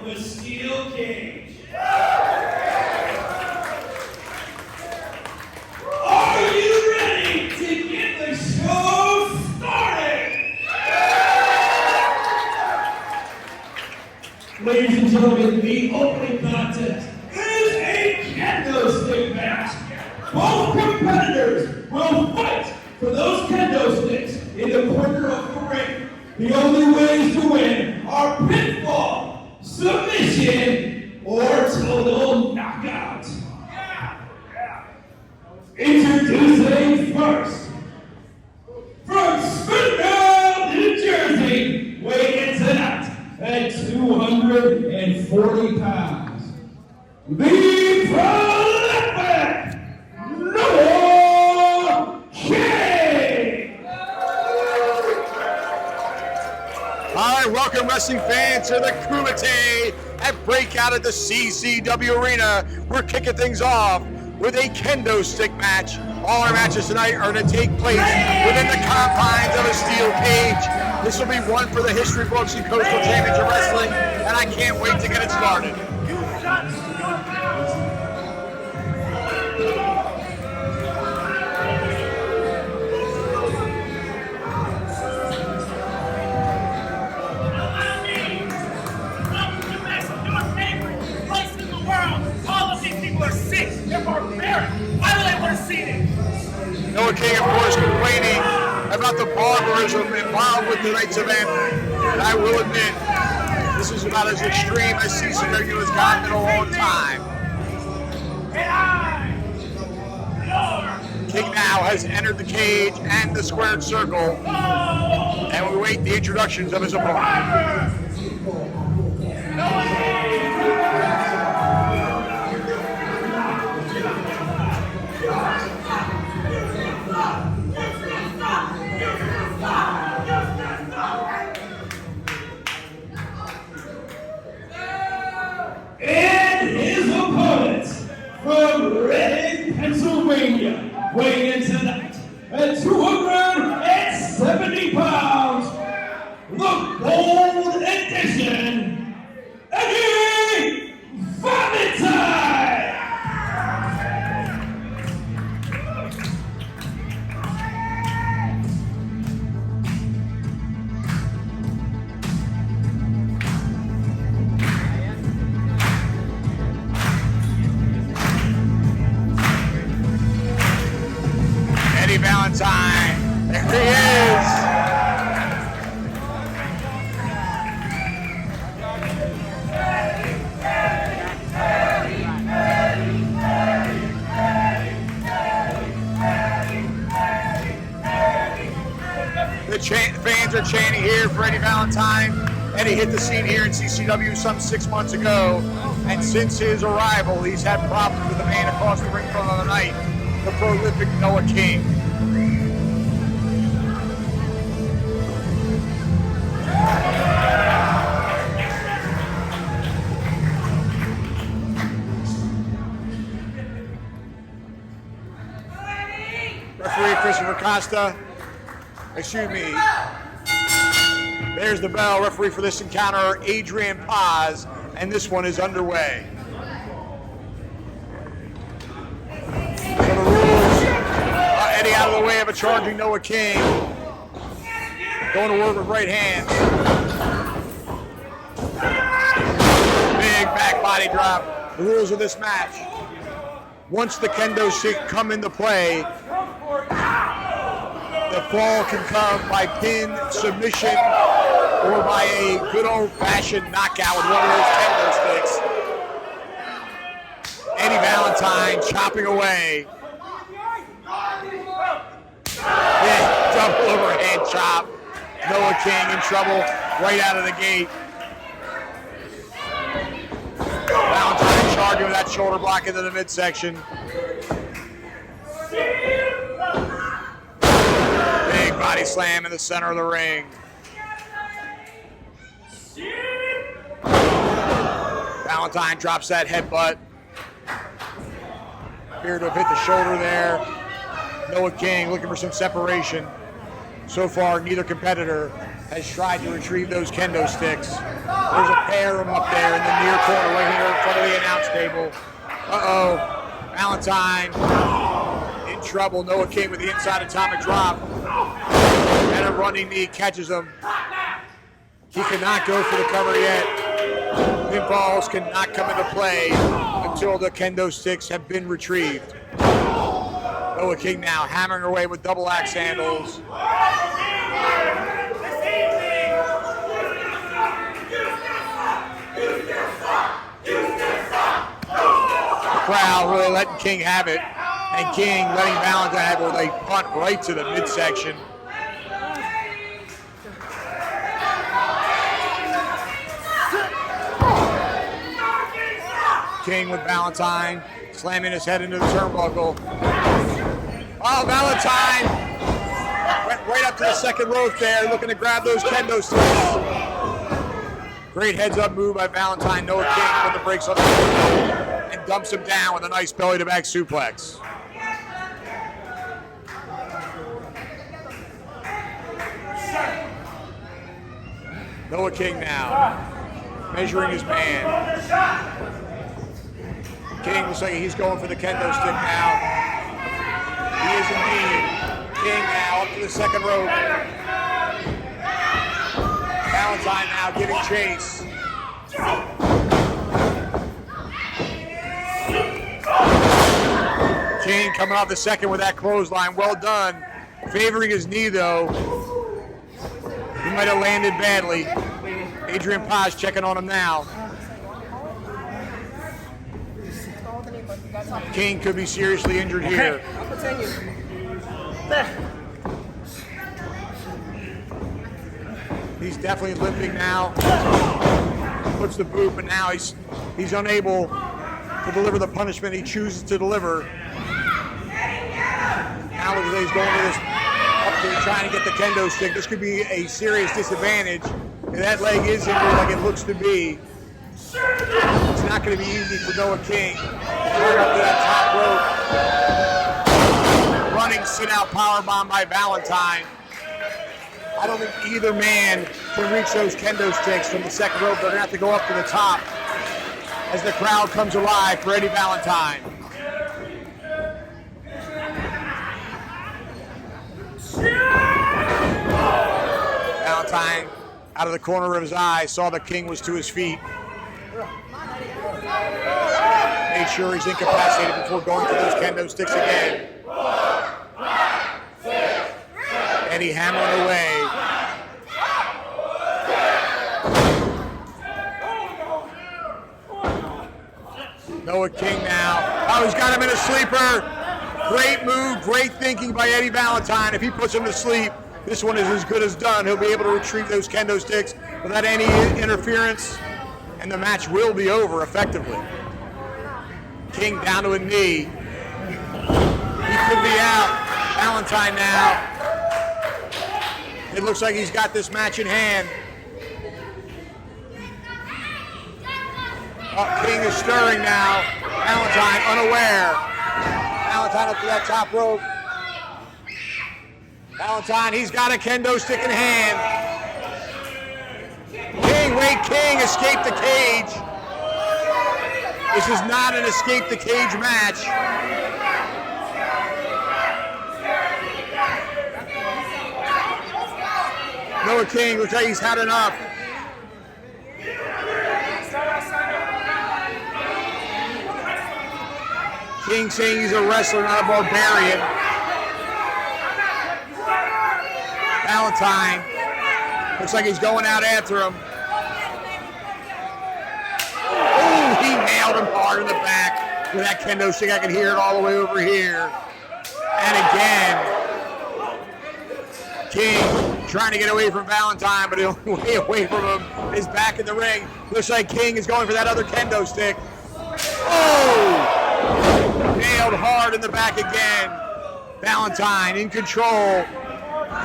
the steel cage. Are you ready to get the show started? Ladies and gentlemen, the opening contest is a kendo stick match. Both competitors will fight for those kendo sticks in the corner of the ring. The only ways to win are pinfall, submission, or total knockout. Introducing first, from Springfield, New Jersey, weighing in tonight at 240 pounds, the prolific Noah King! All right, welcome wrestling fans to the Kumite at Breakout at the CCW Arena. We're kicking things off with a kendo stick match. All our matches tonight are going to take place within the confines of a steel cage. This will be one for the history books in Coastal Championship Wrestling, and I can't wait to get it started. Why would I want to see it? Noah King, of course, complaining about the barbarism involved with tonight's event. And I will admit, this is about as extreme as CCW has gotten in a long time. King now has entered the cage and the squared circle. And we wait the introductions of his opponent. And his opponent from Reading, Pennsylvania, weighing in tonight at 270 pounds, the Gold Edition, Agony Valentine! Valentine, there he is. The fans are chanting here for Eddie Valentine. Eddie hit the scene here in CCW some 6 months ago, and since his arrival, he's had problems with the man across the ring from the other night, the prolific Noah King. Referee Christopher Costa, excuse me, there's the bell. Referee for this encounter, Adrian Paz, and this one is underway. So the rules, Eddie out of the way of a charging Noah King. Going to work with right hand. Big back body drop. The rules of this match. Once the kendo stick come into play, the fall can come by pin, submission, or by a good old-fashioned knockout with one of those kendo sticks. Eddie Valentine chopping away. Yeah, double overhand chop. Noah King in trouble right out of the gate. Valentine charging with that shoulder block into the midsection. Big body slam in the center of the ring. Valentine drops that headbutt. Appeared to have hit the shoulder there. Noah King looking for some separation. So far, neither competitor has tried to retrieve those kendo sticks. There's a pair of them up there in the near corner right here in front of the announce table. Uh-oh, Valentine in trouble. Noah King with the inside atomic drop. And a running knee catches him. He cannot go for the cover yet. Pinfalls cannot come into play until the kendo sticks have been retrieved. Noah King now hammering away with double axe handles. The crowd really letting King have it, and King letting Valentine have it with a punt right to the midsection. King with Valentine, slamming his head into the turnbuckle. Oh, Valentine went right up to the second rope there, looking to grab those kendo sticks. Great heads-up move by Valentine. Noah King put the brakes on the and dumps him down with a nice belly-to-back suplex. Noah King now, measuring his man. King looks like he's going for the kendo stick now. He is indeed. King now up to the second rope. Valentine now giving chase. King coming off the second with that clothesline. Well done. Favoring his knee though. He might have landed badly. Adrian Paz checking on him now. King could be seriously injured here. He's definitely limping now. Puts the boot, but now he's unable to deliver the punishment he chooses to deliver. Now look at he's going to this up to trying to get the kendo stick. This could be a serious disadvantage. If that leg is injured like it looks to be, it's not going to be easy for Noah King. Going up to that top rope. Running sit-out powerbomb by Valentine. I don't think either man can reach those kendo sticks from the second rope. They're going to have to go up to the top as the crowd comes alive for Eddie Valentine. Valentine, out of the corner of his eye, saw that King was to his feet. Made sure he's incapacitated before going for those kendo sticks again. Eddie hammering away. Noah King now. Oh, he's got him in a sleeper. Great move, great thinking by Eddie Valentine. If he puts him to sleep, this one is as good as done. He'll be able to retrieve those kendo sticks without any interference, and the match will be over effectively. King down to a knee. He could be out. Valentine now. It looks like he's got this match in hand. Oh, King is stirring now. Valentine unaware. Valentine up to that top rope. Valentine, he's got a kendo stick in hand. King escaped the cage. This is not an escape the cage match. Noah King looks like he's had enough. King saying he's a wrestler, not a barbarian. Valentine looks like he's going out after him. Oh, he nailed him hard in the back with that kendo stick. I can hear it all the way over here. And again, King trying to get away from Valentine, but the only way away from him is back in the ring. Looks like King is going for that other kendo stick. Oh! Nailed hard in the back again. Valentine in control.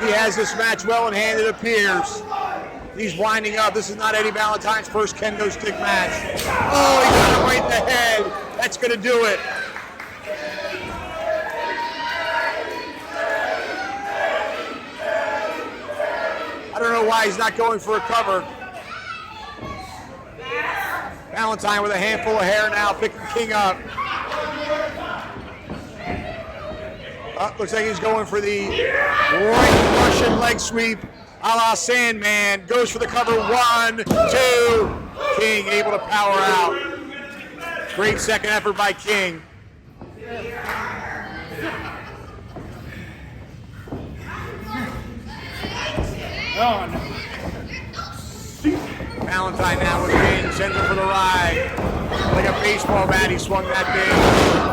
He has this match well in hand, it appears. He's winding up. This is not Eddie Valentine's first kendo stick match. Oh, he got him right in the head. That's going to do it. I don't know why he's not going for a cover. Valentine with a handful of hair now, picking King up. Looks like he's going for the right Russian leg sweep a la Sandman. Goes for the cover, 1, 2. King able to power out. Great second effort by King. Oh, no. Valentine now with King, sends him for the ride. Like a baseball bat, he swung that big.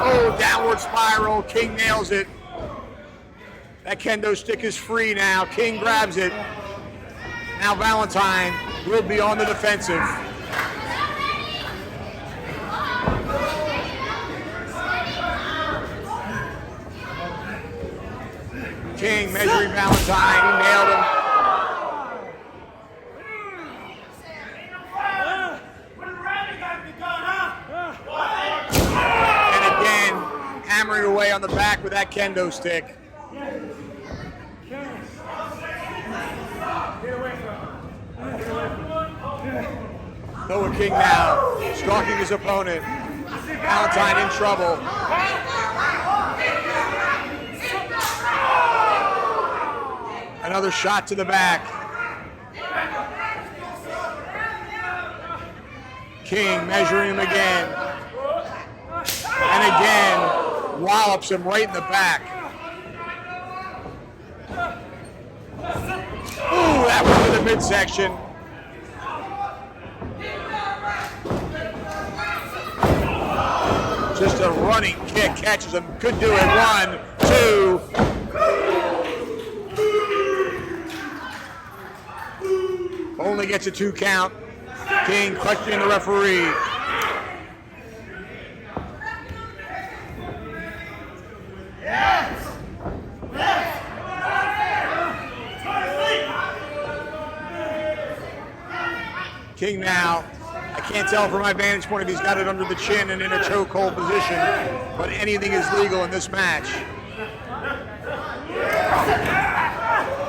Oh, downward spiral, King nails it. That kendo stick is free now. King grabs it. Now Valentine will be on the defensive. King measuring Valentine. He nailed him. And again, hammering away on the back with that kendo stick. Noah King now, stalking his opponent. Valentine in trouble. Another shot to the back. King measuring him again. And again, wallops him right in the back. Ooh, that was to the midsection. Just a running kick, catches him, could do it, 1, 2. Only gets a 2 count. King questioning the referee. King now, I can't tell from my vantage point if he's got it under the chin and in a chokehold position, but anything is legal in this match.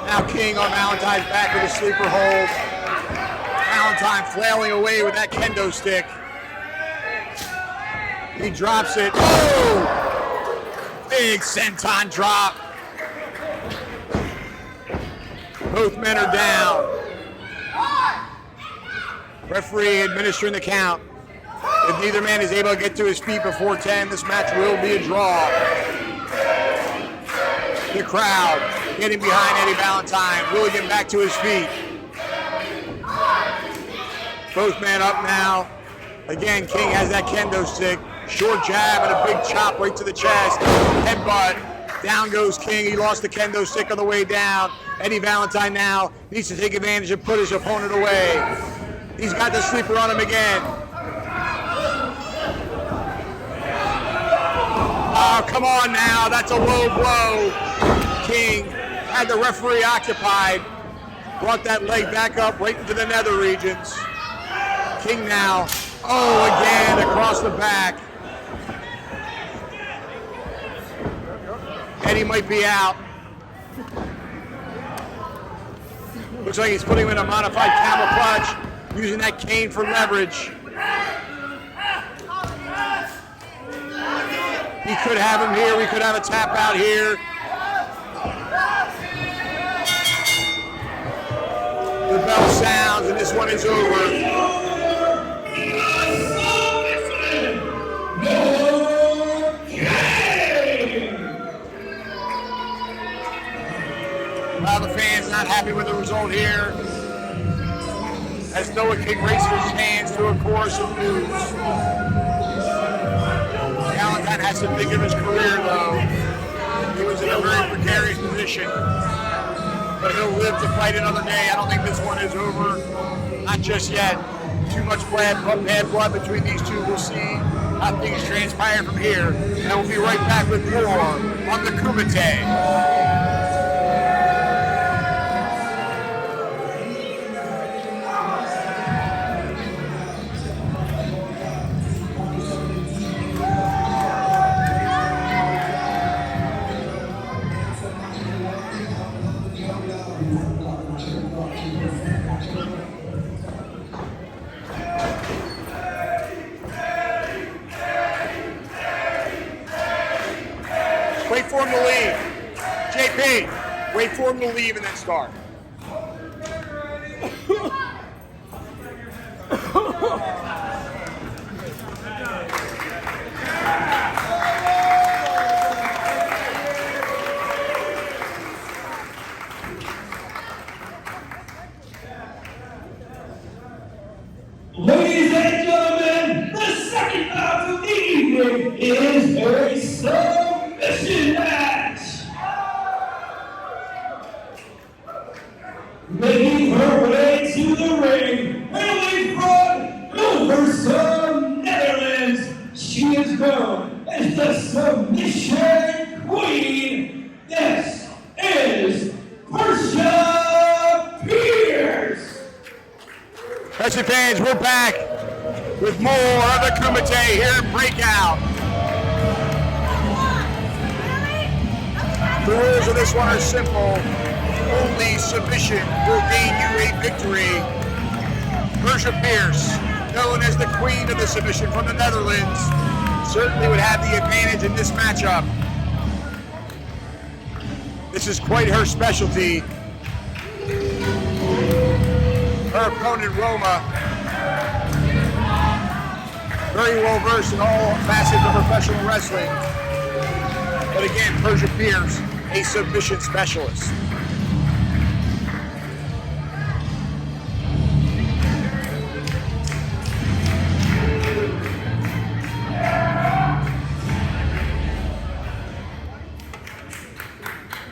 Now King on Valentine's back with a sleeper hold. Valentine flailing away with that kendo stick. He drops it. Oh! Big senton drop. Both men are down. Referee administering the count. If neither man is able to get to his feet before 10, this match will be a draw. The crowd getting behind Eddie Valentine. Will he get back to his feet? Both men up now. Again, King has that kendo stick. Short jab and a big chop right to the chest. Headbutt. Down goes King. He lost the kendo stick on the way down. Eddie Valentine now needs to take advantage and put his opponent away. He's got the sleeper on him again. Oh, come on now. That's a low blow. King had the referee occupied. Brought that leg back up right into the nether regions. King now. Oh, again, across the back. Eddie might be out. Looks like he's putting him in a modified camel clutch. Using that cane for leverage. He could have him here. We could have a tap out here. The bell sounds and this one is over. Well, the fans not happy with the result here. As Noah King raises his hands to a chorus of news. Valentine has to think of his career, though. He was in a very precarious position. But he'll live to fight another day. I don't think this one is over. Not just yet. Too much bad blood between these two. We'll see how things transpire from here. And we'll be right back with more on the Kumite. Wait for him to leave. JP, wait for him to leave and then start. Ladies and gentlemen, the second bout of the evening is a submission match. Making her way to the ring, hailing from Hilversum, Netherlands, she is known as the Submission Queen. This is Persia Pierce. Wrestling fans, we're back with more of the Kumite here at Breakout. The rules of this one are simple. Only submission will gain you a victory. Persia Pierce, known as the Queen of the Submission from the Netherlands, certainly would have the advantage in this matchup. This is quite her specialty. Her opponent, Roma, very well versed in all facets of professional wrestling. But again, Persia Pierce, a submission specialist.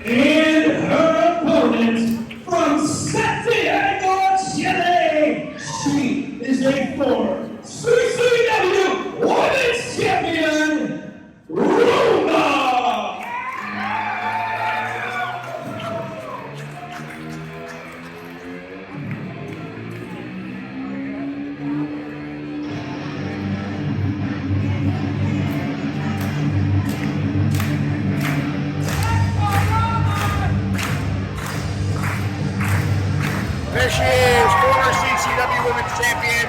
And her opponent from Santiago, Chile, she is a former CCW Women's Champion, Roma. There she is, former CCW Women's Champion,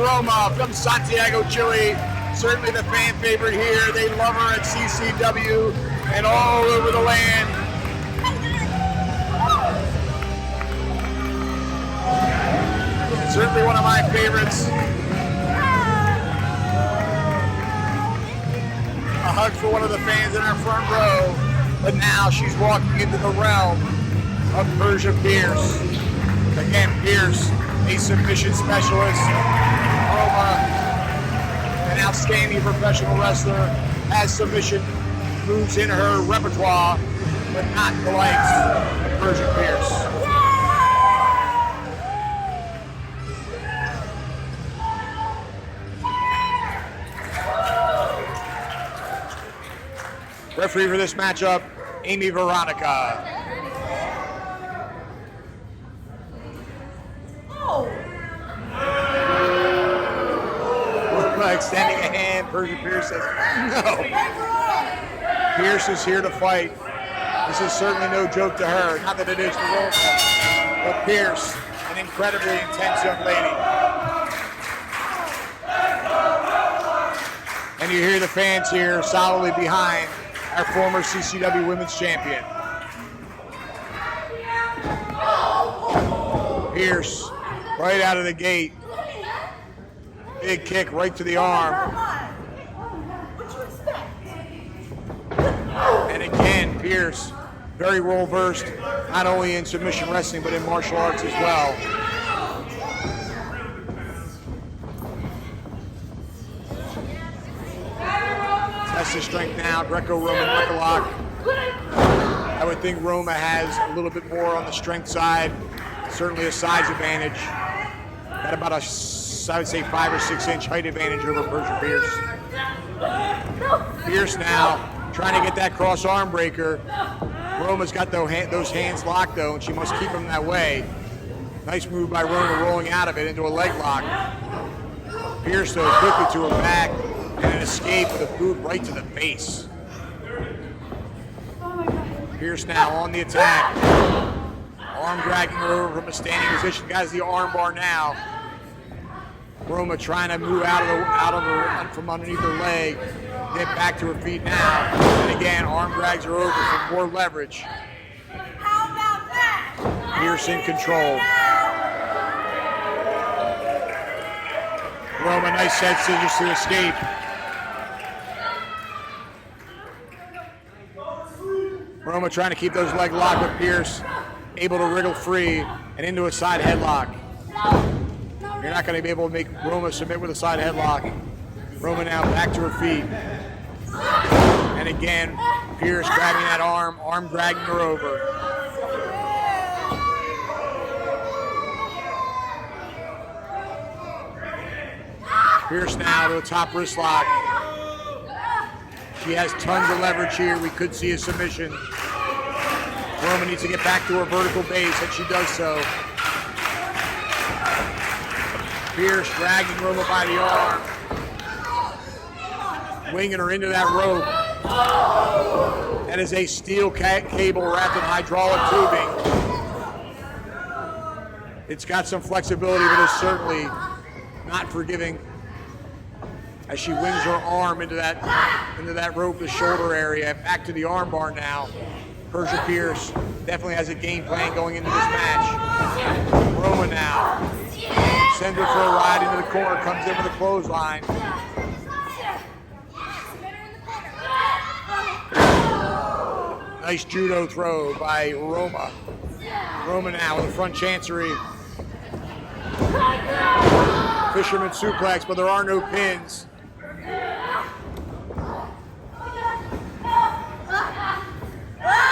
Roma from Santiago, Chile. Certainly the fan favorite here. They love her at CCW and all over the land. Certainly one of my favorites. A hug for one of the fans in our front row. But now she's walking into the realm of Persia Pierce. Again, Pierce, a submission specialist. Roma, an outstanding professional wrestler, has submission moves in her repertoire, but not the likes of Persia Pierce. Referee for this matchup, Amy Veronica. Extending a hand, Persia Pierce says no. Pierce is here to fight. This is certainly no joke to her. Not that it is to Roma, but Pierce, an incredibly intense young lady. And you hear the fans here solidly behind our former CCW Women's Champion. Pierce, right out of the gate. Big kick right to the arm. And again, Pierce, very well versed, not only in submission wrestling, but in martial arts as well. Test of strength now, Greco-Roman Wickalock. I would think Roma has a little bit more on the strength side, certainly a size advantage. Got about a, I would say, 5 or 6 inch height advantage over Persia Pierce. Pierce now trying to get that cross arm breaker. Roma's got those hands locked though, and she must keep them that way. Nice move by Roma, rolling out of it into a leg lock. Pierce though quickly to her back, and an escape with a boot right to the face. Pierce now on the attack. Arm dragging her over from a standing position. Got the arm bar now. Roma trying to move out of her from underneath her leg. Get back to her feet now. And again, arm drags her over for more leverage. How about that? Pierce in control. Roma, nice set scissors to escape. Roma trying to keep those legs locked with Pierce, able to wriggle free and into a side headlock. You're not going to be able to make Roma submit with a side headlock. Roma now back to her feet. And again, Pierce grabbing that arm dragging her over. Pierce now to the top wrist lock. She has tons of leverage here. We could see a submission. Roma needs to get back to her vertical base, and she does so. Pierce dragging Roma by the arm. Winging her into that rope. That is a steel cable wrapped in hydraulic tubing. It's got some flexibility, but it's certainly not forgiving. As she wings her arm into that rope, the shoulder area, back to the arm bar now. Persia Pierce definitely has a game plan going into this match. Roma now sends her for a ride into the corner, comes in with a clothesline. Nice judo throw by Roma. Roma now with a front chancery. Fisherman suplex, but there are no pins.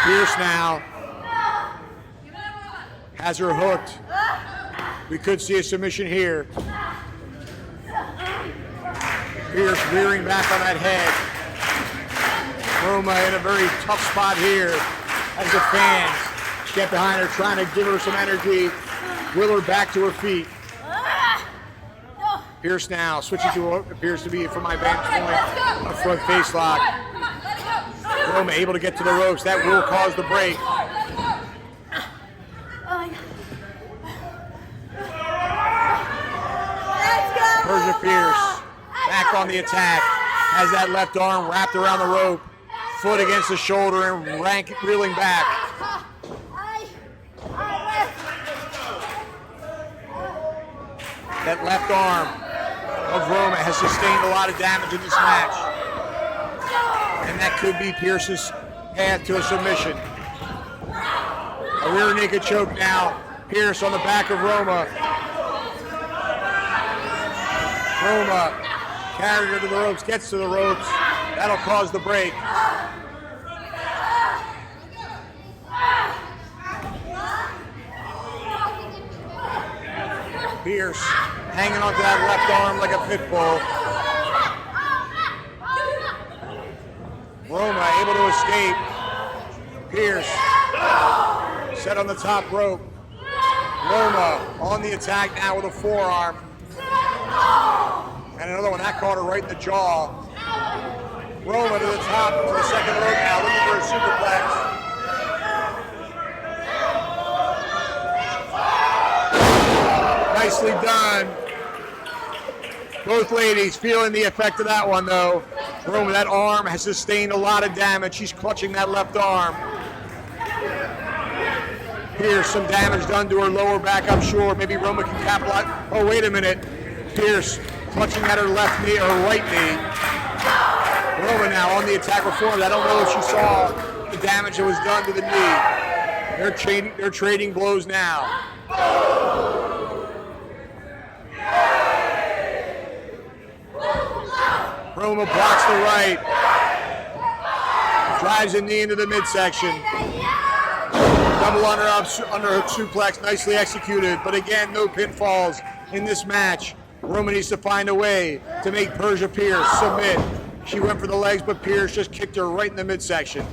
Pierce now has her hooked. We could see a submission here. Pierce rearing back on that head. Roma in a very tough spot here as the fans get behind her, trying to give her some energy, will her back to her feet. Pierce now switching to what appears to be, from my vantage point, a front face lock. Roma able to get to the ropes. That will cause the break. Persia Pierce back on the attack. Has that left arm wrapped around the rope. Foot against the shoulder and reeling back. That left arm of Roma has sustained a lot of damage in this match. And that could be Pierce's path to a submission. A rear naked choke now. Pierce on the back of Roma. Roma carried her to the ropes, gets to the ropes. That'll cause the break. Pierce hanging onto that left arm like a pit bull. Roma able to escape. Pierce set on the top rope. Roma on the attack now with a forearm. And another one, that caught her right in the jaw. Roma to the top, to the second rope now, looking for a superplex. Nicely done. Both ladies feeling the effect of that one, though. Roma, that arm has sustained a lot of damage. She's clutching that left arm. Here's some damage done to her lower back, I'm sure. Maybe Roma can capitalize. Oh, wait a minute. Pierce clutching at her left knee, or right knee. Roma now on the attack before. I don't know if she saw the damage that was done to the knee. They're trading blows now. Roma blocks the right. Drives a knee into the midsection. Double under her suplex, nicely executed. But again, no pinfalls in this match. Roma needs to find a way to make Persia Pierce submit. She went for the legs, but Pierce just kicked her right in the midsection.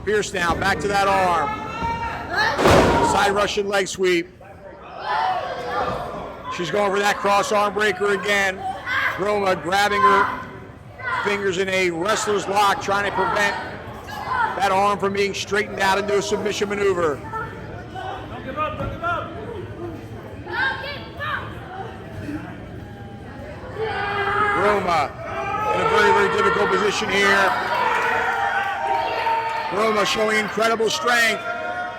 Pierce now back to that arm. Side Russian leg sweep. She's going for that cross arm breaker again. Roma grabbing her fingers in a wrestler's lock, trying to prevent that arm from being straightened out into a submission maneuver. Don't give up, don't give up. Roma in a very, very difficult position here. Roma showing incredible strength.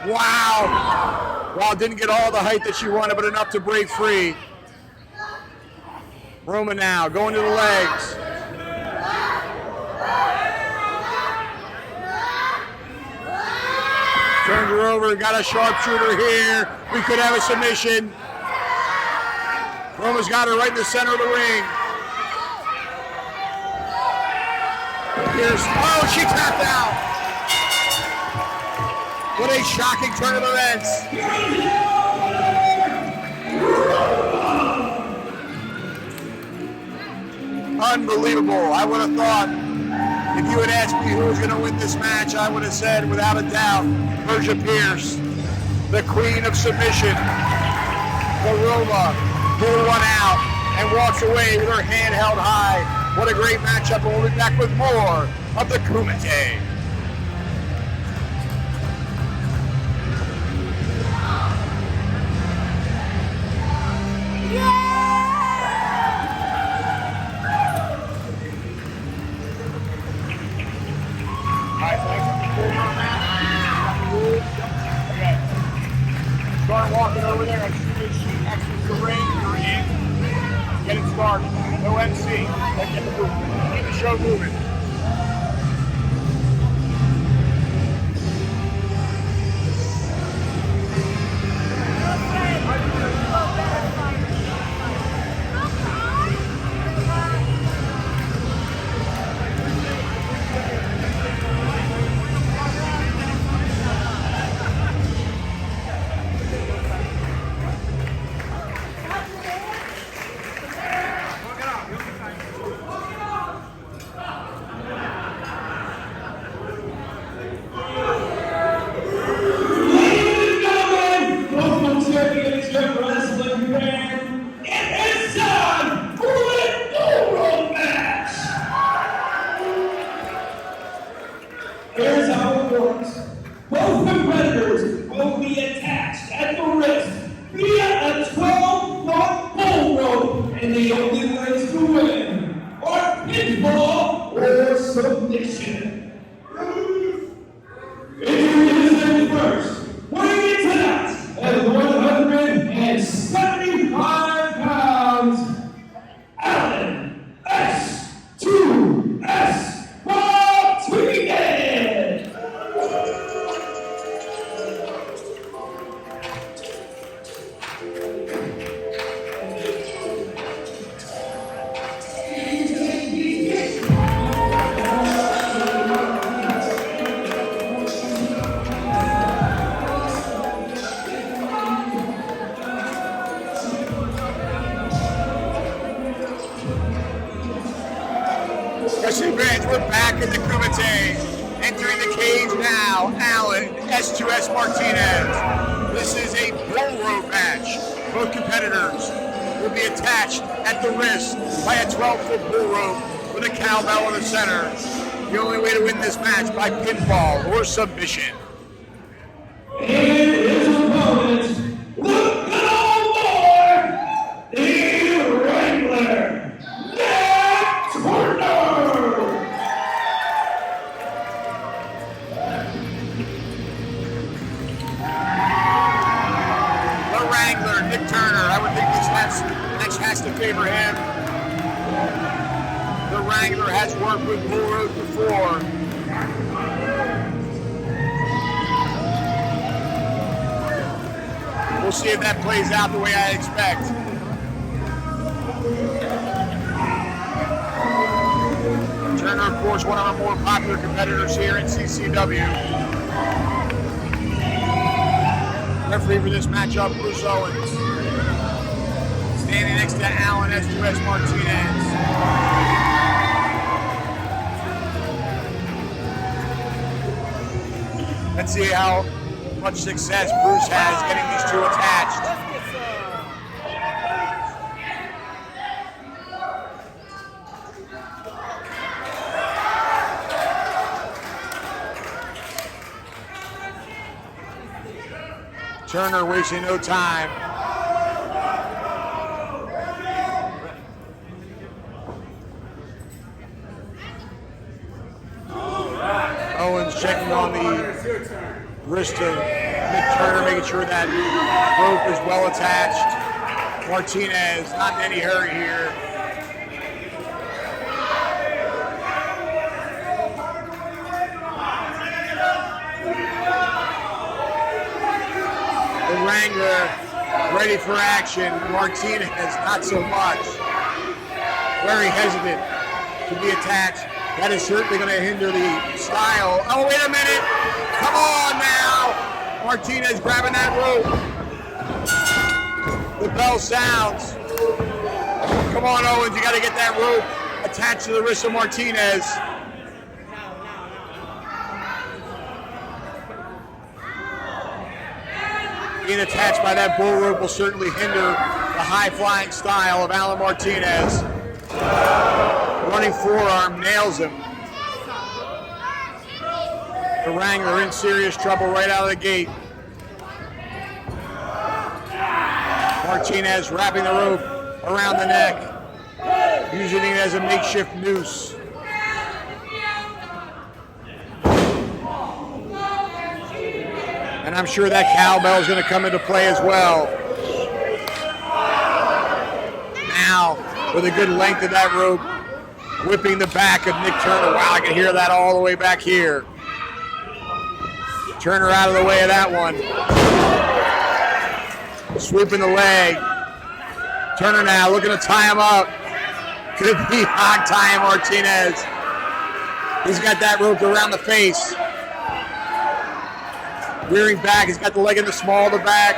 Wow. Wow, didn't get all the height that she wanted, but enough to break free. Roma now going to the legs. Turns her over, got a sharpshooter here. We could have a submission. Roma's got her right in the center of the ring. Here's, oh, she tapped out. What a shocking turn of events. Unbelievable. I would have thought, if you had asked me who was going to win this match, I would have said, without a doubt, Persia Pierce, the queen of submission. The Roma pulled one out and walks away with her hand held high. What a great matchup, and we'll be back with more of the Kumite. Start walking over there as soon as she exits the ring. You're in. Get it started. No MC. Let's get the movement. Keep the show moving. We're back in the Kumite. Entering the cage now, S2S Martinez. This is a Bullrope match. Both competitors will be attached at the wrist by a 12-foot bull rope with a cowbell in the center. The only way to win this match by pinfall or submission. And his opponent, the good old boy, the Wrangler, Nick Turner. I would think this match has to favor him. The Wrangler has worked with Bullrope before. We'll see if that plays out the way I expect. Turner, of course, one of our more popular competitors here in CCW. Referee for this matchup, Bruce Owens. Standing next to Alan S2S Martinez. Let's see how much success Bruce has getting these two attached. Turner wasting no time. checking on the wrist of Nick Turner, making sure that rope is well attached. Martinez, not in any hurry here. The Wrangler ready for action. Martinez, not so much. Very hesitant to be attached. That is certainly going to hinder the style. Oh, wait a minute. Come on now. Martinez grabbing that rope. The bell sounds. Come on, Owens. You got to get that rope attached to the wrist of Martinez. Being attached by that bull rope will certainly hinder the high-flying style of Alan Martinez. Running forearm nails him. The Wrangler in serious trouble right out of the gate. Martinez wrapping the rope around the neck, using it as a makeshift noose. And I'm sure that cowbell is going to come into play as well. Now, with a good length of that rope, whipping the back of Nick Turner. Wow, I can hear that all the way back here. Turner out of the way of that one. Sweeping the leg. Turner now looking to tie him up. Could be hog tying Martinez. He's got that rope around the face. Rearing back, he's got the leg in the small of the back.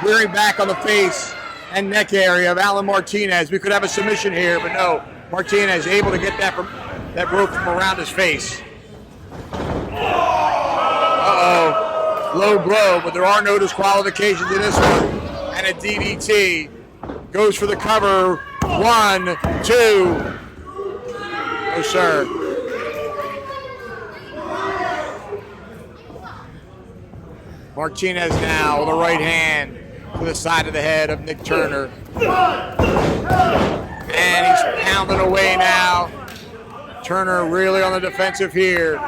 Rearing back on the face and neck area of Alan Martinez. We could have a submission here, but no. Martinez able to get that rope from around his face. Uh-oh. Low blow, but there are no disqualifications in this one. And a DDT. Goes for the cover. 1, 2. No, sir. Martinez now with a right hand to the side of the head of Nick Turner. And he's pounding away now. Turner really on the defensive here.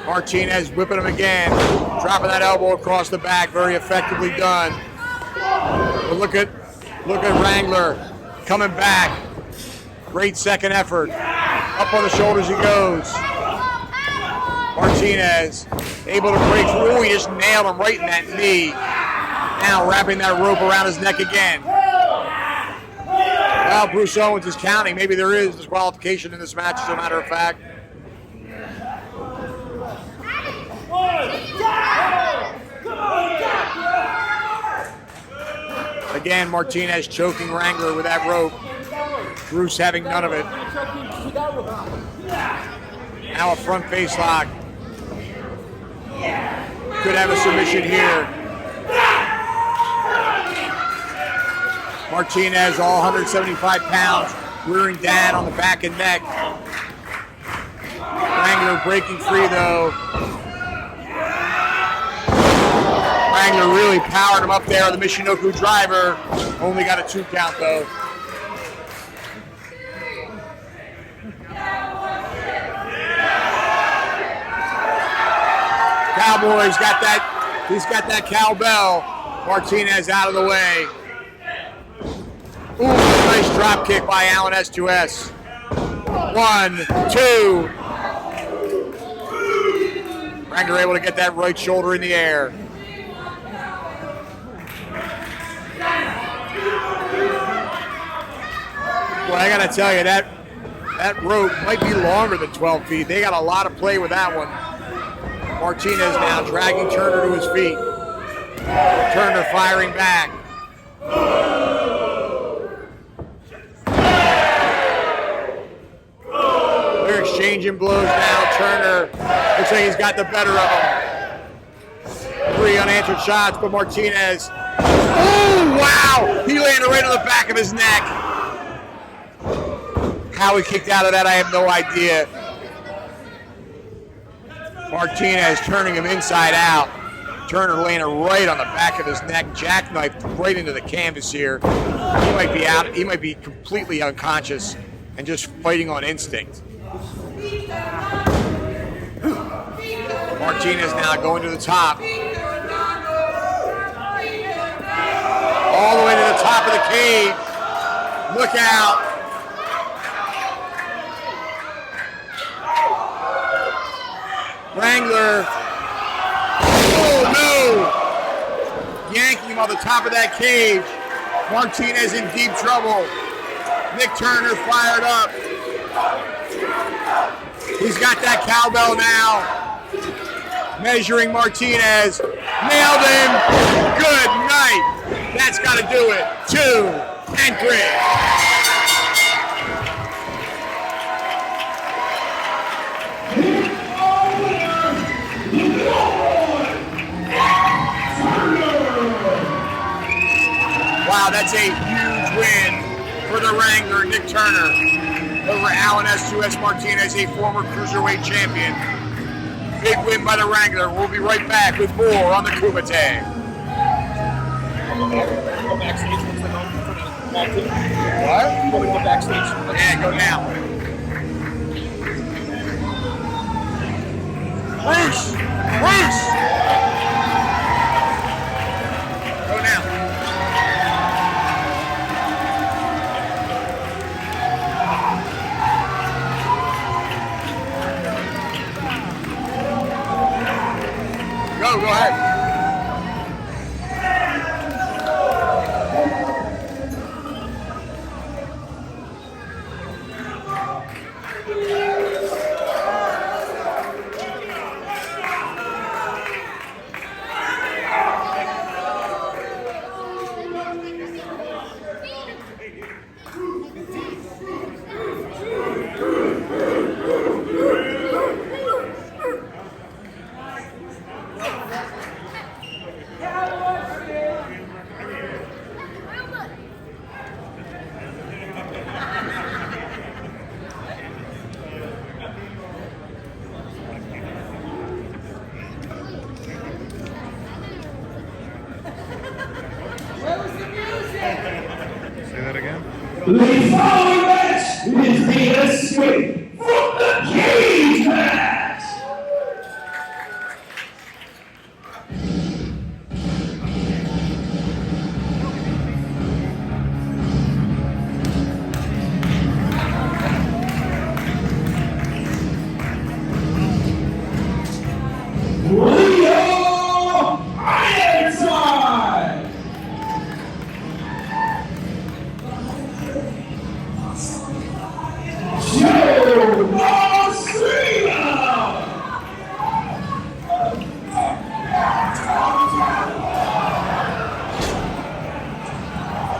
Martinez whipping him again. Dropping that elbow across the back. Very effectively done. But look at Wrangler coming back. Great second effort. Up on the shoulders he goes. Martinez able to break through. Ooh, he just nailed him right in that knee. Now wrapping that rope around his neck again. Well, Bruce Owens is counting. Maybe there is disqualification in this match, as a matter of fact. Again, Martinez choking Wrangler with that rope. Bruce having none of it. Now a front face lock. Could have a submission here. Martinez, all 175 pounds, rearing down on the back and neck. Wrangler breaking free though. Wrangler really powered him up there on the Michinoku driver. Only got a 2 count though. Cowboy's got that, he's got that cowbell. Martinez out of the way. Ooh, nice drop kick by Allen S2S. 1, 2. Wrangler able to get that right shoulder in the air. Well, I gotta tell you, that rope might be longer than 12 feet. They got a lot of play with that one. Martinez now dragging Turner to his feet. Turner firing back. They're exchanging blows now. Turner looks like he's got the better of him. 3 unanswered shots, but Martinez. Oh, wow! He landed right on the back of his neck. How he kicked out of that, I have no idea. Martinez turning him inside out. Turner landed right on the back of his neck, jackknifed right into the canvas here. He might be out. He might be completely unconscious and just fighting on instinct. Martinez now going to the top. All the way to the top of the cage. Look out. Wrangler. Oh no! Yanking him on the top of that cage. Martinez in deep trouble. Nick Turner fired up. He's got that cowbell now. Measuring Martinez. Nailed him. Good night. That's got to do it. 2 and 3. Wow, that's a huge win for the Wrangler, Nick Turner, over Alan S2S Martinez, a former Cruiserweight champion. Big win by the Wrangler. We'll be right back with more on the Kumite. Go backstage once they're done for the ball team. What? Go backstage. Yeah, go now. Bruce! Bruce! Go now. Go ahead. The following match is the Escape from the Cage match. Ironside.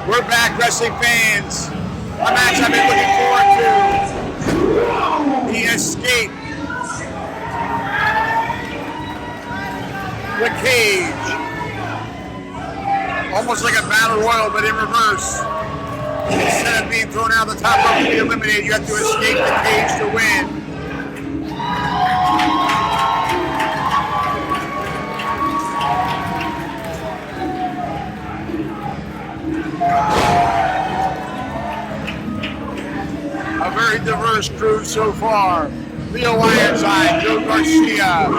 We're back, wrestling fans. A match I've been looking forward to. The Escape. The Cage. Almost like a battle royal, but in reverse. Instead of being thrown out the top rope to be eliminated, you have to escape the cage to win. A very diverse crew so far. Leo Ironside, Joe Garcia,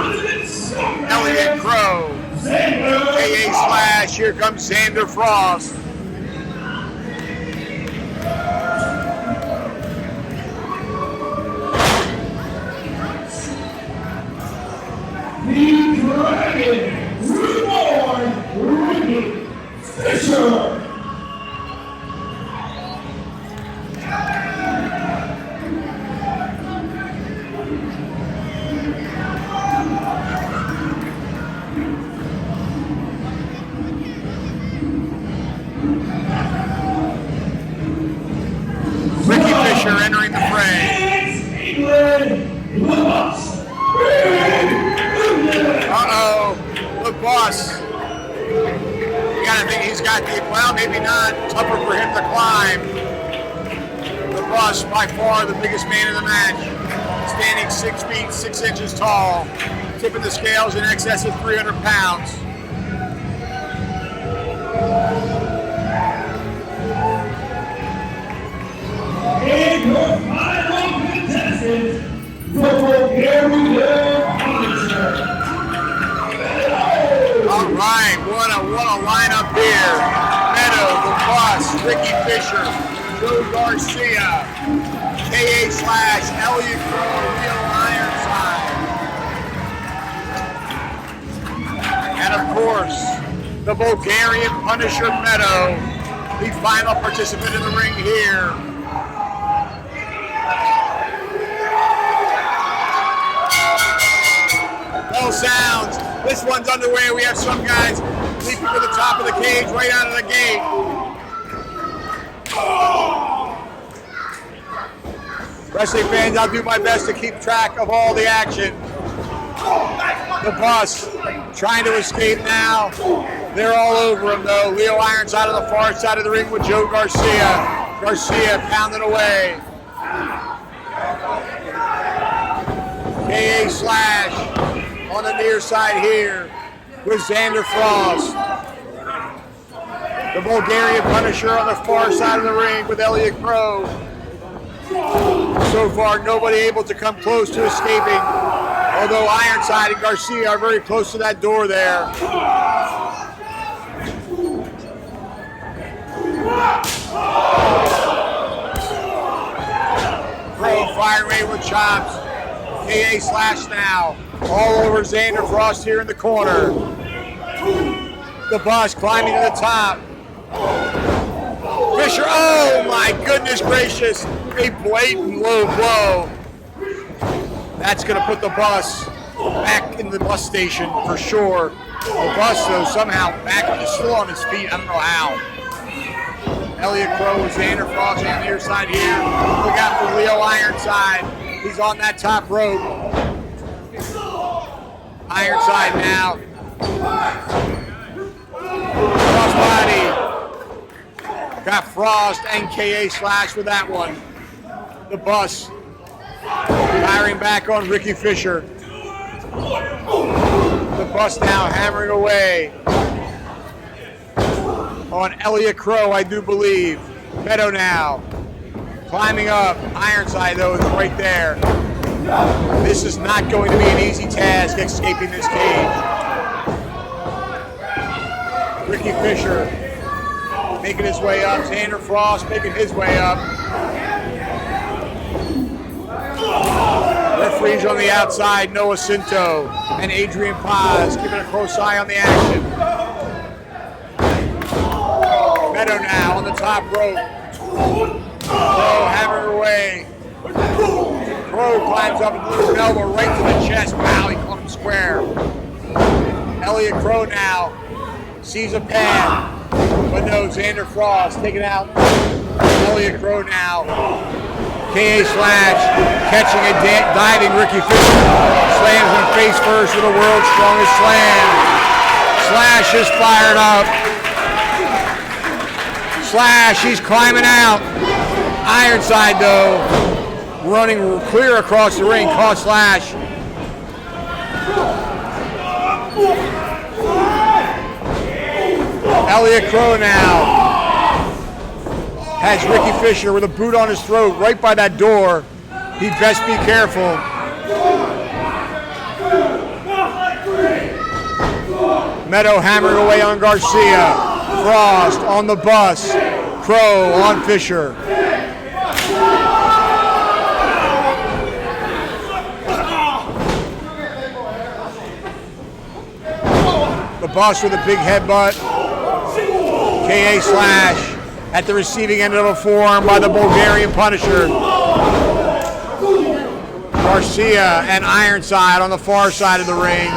Elliott, Qrow, AA Slash, here comes Xander Frost. The Dragon Reborn Rico Fisher. Ricky Fisher entering the fray. Uh-oh, look, boss. You gotta think he's got the, well, maybe not, tougher for him to climb. The boss, by far the biggest man in the match, standing 6 feet, 6 inches tall, tipping the scales in excess of 300 pounds. And your final contestant, the Bulgarian Monster, what a lineup here. Meto, the Bus, Ricky Fisher, Joe Garcia, KA Slash, Elliott, Qrow, Ironside. And of course, the Bulgarian Punisher Meto, the final participant in the ring here. Bell sounds. This one's underway. We have some guys leaping to the top of the cage right out of the gate. Wrestling fans, I'll do my best to keep track of all the action. The Bus trying to escape now. They're all over him though. Leo Ironside on the far side of the ring with Joe Garcia. Garcia pounding away. KA Slash on the near side here with Xander Frost. The Bulgarian Punisher on the far side of the ring with Elliott Qrow. So far, nobody able to come close to escaping, although Ironside and Garcia are very close to that door there. Qrow firing away with chops. KA Slash now. All over Xander Frost here in the corner. The Bus climbing to the top. Fisher, oh my goodness gracious. A blatant low blow. That's going to put the Bus back in the bus station for sure. The Bus, though, somehow back still on his feet. I don't know how. Elliott Qrow with Xander Frost on the near side here. Look out for Leo Ironside. He's on that top rope. Ironside now. Crossbody. Got Frost and KA Slash with that one. The Bus firing back on Ricky Fisher. The Bus now hammering away on Elliott Qrow, I do believe. Meto now climbing up. Ironside, though, is right there. This is not going to be an easy task, escaping this cage. Ricky Fisher making his way up. Xander Frost making his way up. Referees on the outside, Noah Cinto and Adrian Paz keeping a close eye on the action. Meto now on the top rope. Qrow hammering away. Qrow climbs up and moves an elbow right to the chest. Wow, he caught him square. Elliott Qrow now sees a pad, but no, Xander Frost taking out Elliott Qrow now. KA Slash catching a diving Ricky Fisher. Slams him face first with the world's strongest slam. Slash is fired up. Slash, he's climbing out. Ironside, though, running clear across the ring, caught Slash. Elliott Qrow now has Ricky Fisher with a boot on his throat right by that door. He'd best be careful. Meto hammering away on Garcia. Frost on the Bus. Qrow on Fisher. The Bus with a big headbutt. KA Slash at the receiving end of a forearm by the Bulgarian Punisher. Garcia and Ironside on the far side of the ring.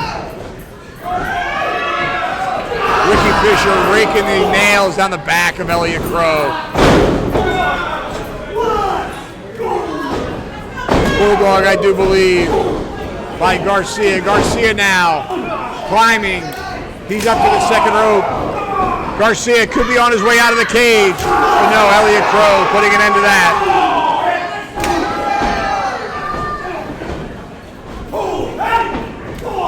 Ricky Fisher raking the nails down the back of Elliott Qrow. Bulldog, I do believe, by Garcia. Garcia now climbing. He's up to the second rope. Garcia could be on his way out of the cage. But no, Elliott Qrow putting an end to that.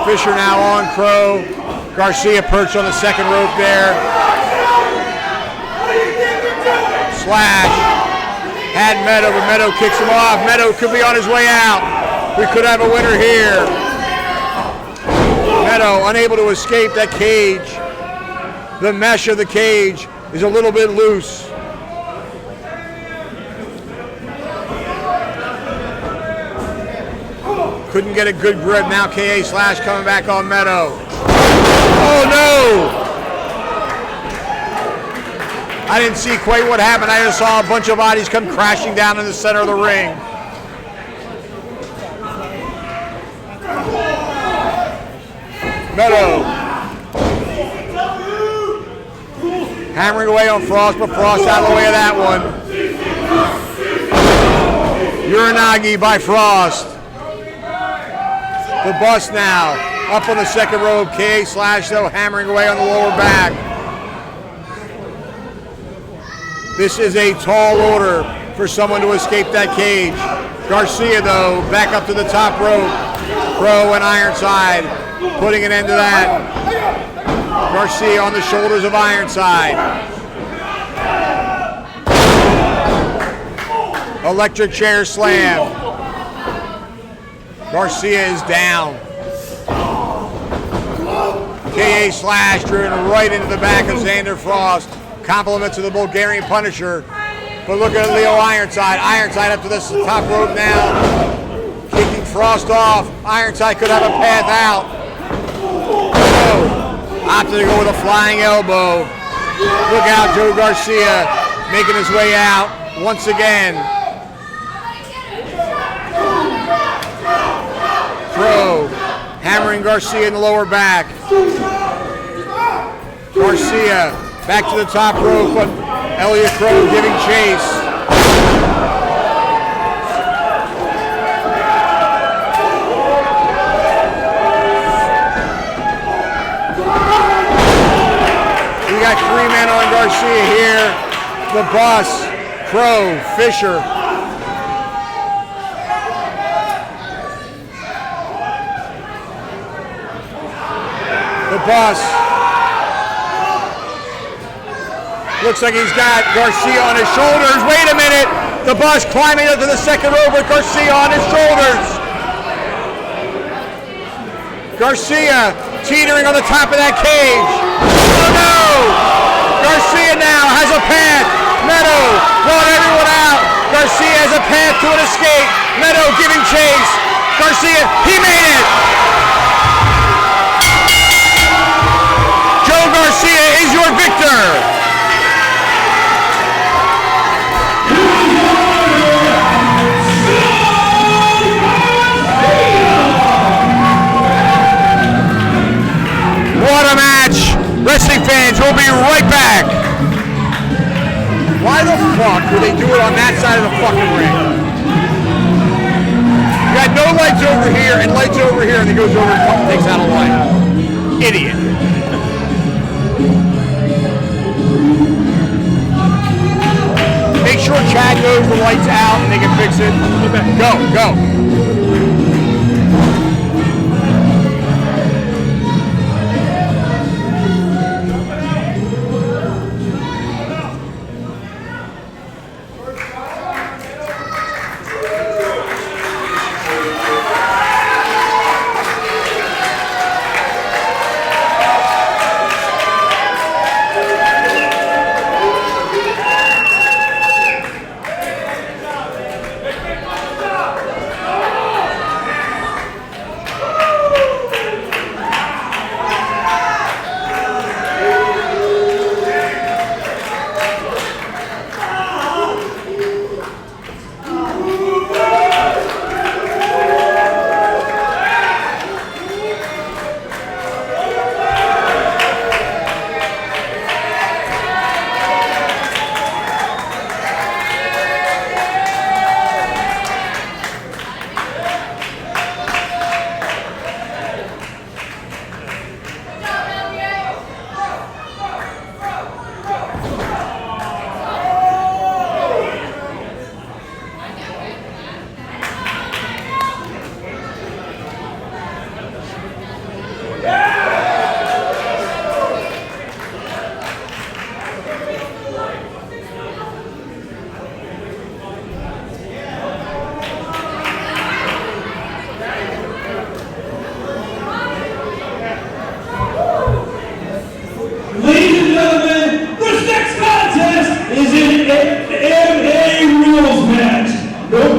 Fisher now on Qrow. Garcia perched on the second rope there. Slash had Meto, but Meto kicks him off. Meto could be on his way out. We could have a winner here. Meto unable to escape that cage. The mesh of the cage is a little bit loose. Couldn't get a good grip. Now KA Slash coming back on Meto. Oh no! I didn't see quite what happened. I just saw a bunch of bodies come crashing down in the center of the ring. Meto hammering away on Frost, but Frost out of the way of that one. Uranagi by Frost. The bus now up on the second rope. KA Slash though hammering away on the lower back. This is a tall order for someone to escape that cage. Garcia though back up to the top rope. Qrow and Ironside putting an end to that. Garcia on the shoulders of Ironside. Electric chair slam. Garcia is down. KA Slash driven right into the back of Xander Frost. Compliment to the Bulgarian Punisher. But look at Leo Ironside. Ironside up to this top rope now. Kicking Frost off. Ironside could have a path out. Opted to go with a flying elbow. Look out, Joe Garcia making his way out once again. Qrow hammering Garcia in the lower back. Garcia back to the top rope, but Elliott Qrow giving chase. We got three men on Garcia here. The Bus, Qrow, Fisher. The Bus. Looks like he's got Garcia on his shoulders. Wait a minute. The Bus climbing up to the second rope with Garcia on his shoulders. Garcia teetering on the top of that cage. Oh no! Garcia now has a path. Meto brought everyone out. Garcia has a path to an escape. Meto giving chase. Garcia, he made it! Joe Garcia is your victor! What a match! Wrestling fans, we'll be right back. Why the fuck would they do it on that side of the fucking ring? You got no lights over here and lights over here, and he goes over and fucking takes out a light. Idiot. Make sure Chad knows the light's out and they can fix it. Go, go.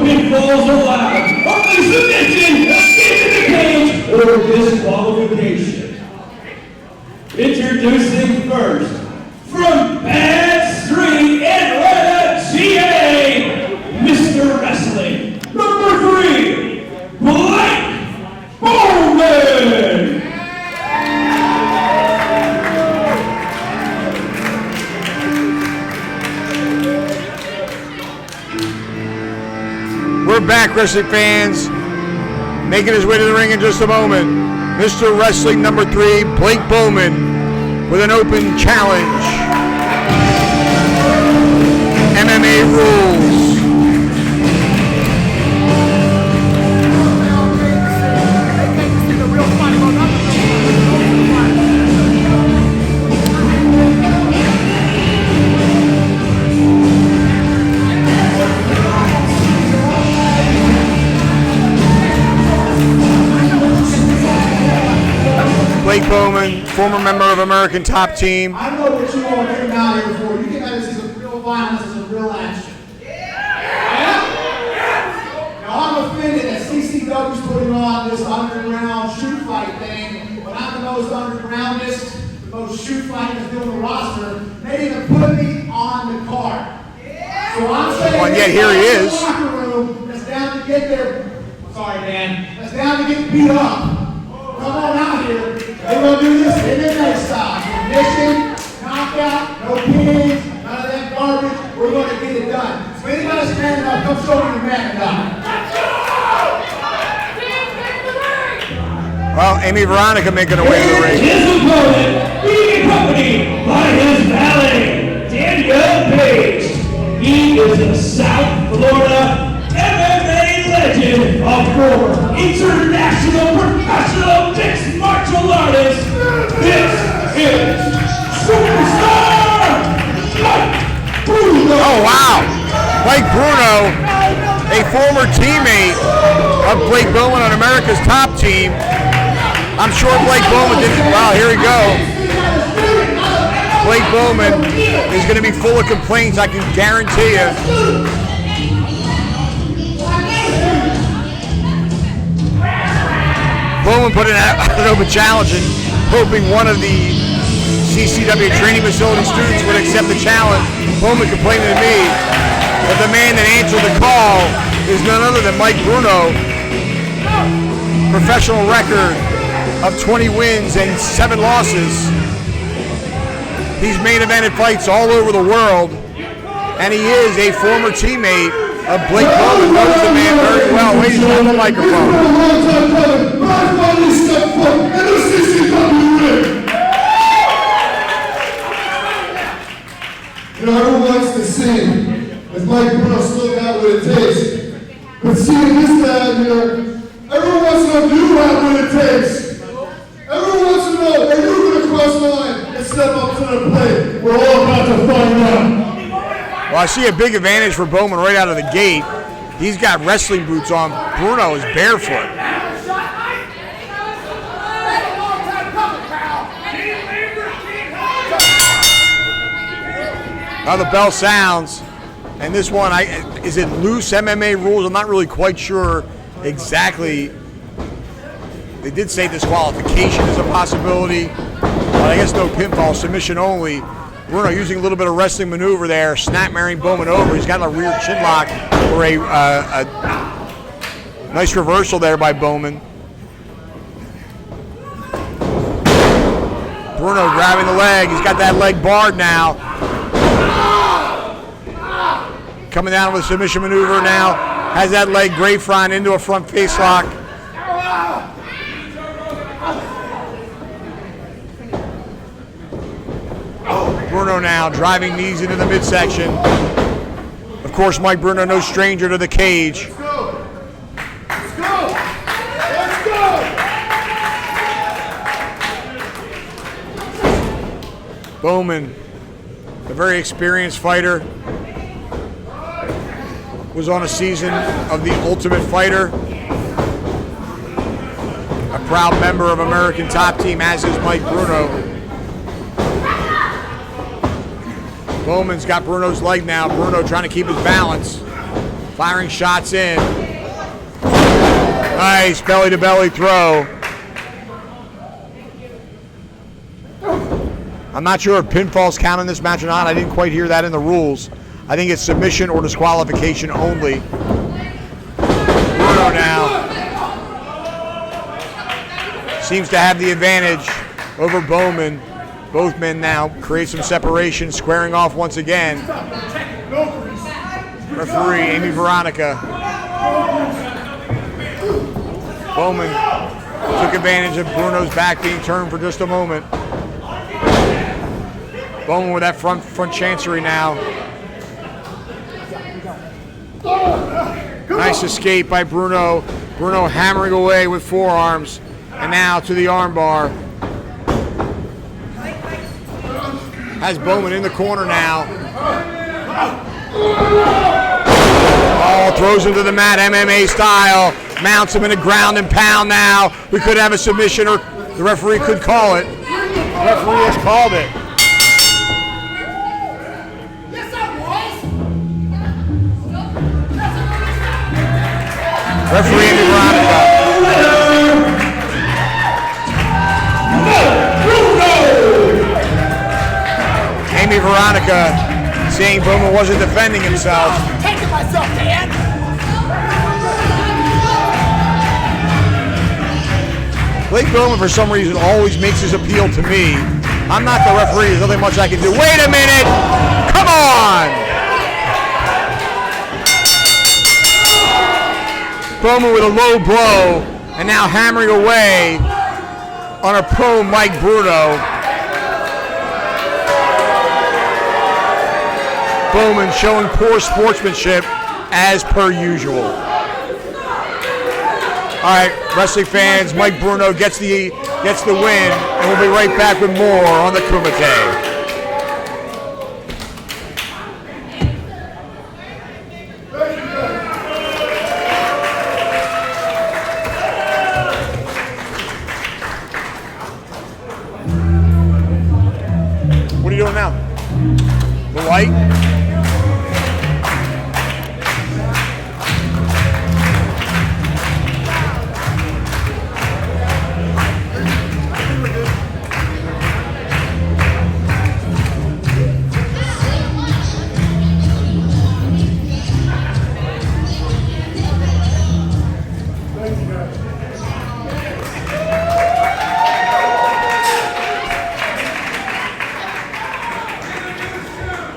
pinfalls allowed. Only submission, escape in the cage, or disqualification. Introducing first, from Bad Street Atlanta, GA, Mr. Wrestling, number 3, Bowman. We're back, wrestling fans. Making his way to the ring in just a moment. Mr. Wrestling number 3, Blake Bowman, with an open challenge. MMA rules. Blake Bowman, former member of American Top Team. I know what you all came out here for. You came out here to see some real violence and some real action. Yeah? Now I'm offended that CCW's putting on this underground shoot fight thing, but I'm the most undergroundest, the most shoot fighters doing the roster. They didn't even put me on the card. So I'm saying, Well, yet here he is. Locker room that's down to get their, sorry Dan, that's down to get beat up. Come on out here. We're going to do this MMA style. Submission, knockout, no pins, none of that garbage. We're going to get it done. So anybody standing up, come show me your man down. Well, Amy Veronica making her way to the ring. His opponent, being accompanied by his valet, Daniel Page. He is a South Florida MMA legend, a former international professional mixed martial artist. This is Superstar Mike Bruno. Oh, wow. Mike Bruno, a former teammate of Blake Bowman on America's Top Team. I'm sure Blake Bowman didn't. Wow, here we go. Blake Bowman is going to be full of complaints, I can guarantee you. Bowman put in an open challenge and hoping one of the CCW Training Facility students would accept the challenge. Bowman complaining to me that the man that answered the call is none other than Mike Bruno. Professional record of 20 wins and 7 losses. He's main evented fights all over the world, and he is a former teammate of Blake Bowman. Knows the man very well. Ladies on the microphone. You know, everyone wants to see if Mike Bruno still got what it takes. But seeing this guy here, everyone wants to know, do you have what it takes? Everyone wants to know, are you going to cross the line and step up to the plate? We're all about to find out. Well, I see a big advantage for Bowman right out of the gate. He's got wrestling boots on. Bruno is barefoot. Now the bell sounds, and this one, is it loose MMA rules? I'm not really quite sure exactly. They did say disqualification is a possibility, but I guess no pinfall, submission only. Bruno using a little bit of wrestling maneuver there, snap-marrying Bowman over. He's got a rear chin lock for a nice reversal there by Bowman. Bruno grabbing the leg. He's got that leg barred now. Coming down with a submission maneuver now. Has that leg grapefrunt into a front face lock. Bruno now driving knees into the midsection. Of course, Mike Bruno, no stranger to the cage. Let's go! Let's go! Let's go! Bowman, a very experienced fighter, was on a season of The Ultimate Fighter. A proud member of American Top Team, as is Mike Bruno. Bowman's got Bruno's leg now. Bruno trying to keep his balance. Firing shots in. Nice belly-to-belly throw. I'm not sure if pinfalls count in this match or not. I didn't quite hear that in the rules. I think it's submission or disqualification only. Bruno now seems to have the advantage over Bowman. Both men now create some separation, squaring off once again. Referee Amy Veronica. Bowman took advantage of Bruno's back being turned for just a moment. Bowman with that front chancery now. Nice escape by Bruno. Bruno hammering away with forearms. And now to the armbar. Has Bowman in the corner now. Oh, throws him to the mat, MMA style. Mounts him in a ground and pound now. We could have a submission, or the referee could call it. The referee has called it. Referee Amy Veronica. Amy Veronica saying Bowman wasn't defending himself. Taking myself, Dan. Blake Bowman, for some reason, always makes his appeal to me. I'm not the referee. There's nothing much I can do. Wait a minute! Come on! Bowman with a low blow, and now hammering away on a pro Mike Bruno. Bowman showing poor sportsmanship as per usual. All right, wrestling fans, Mike Bruno gets the win, and we'll be right back with more on the Kumite. What are you doing now? The light?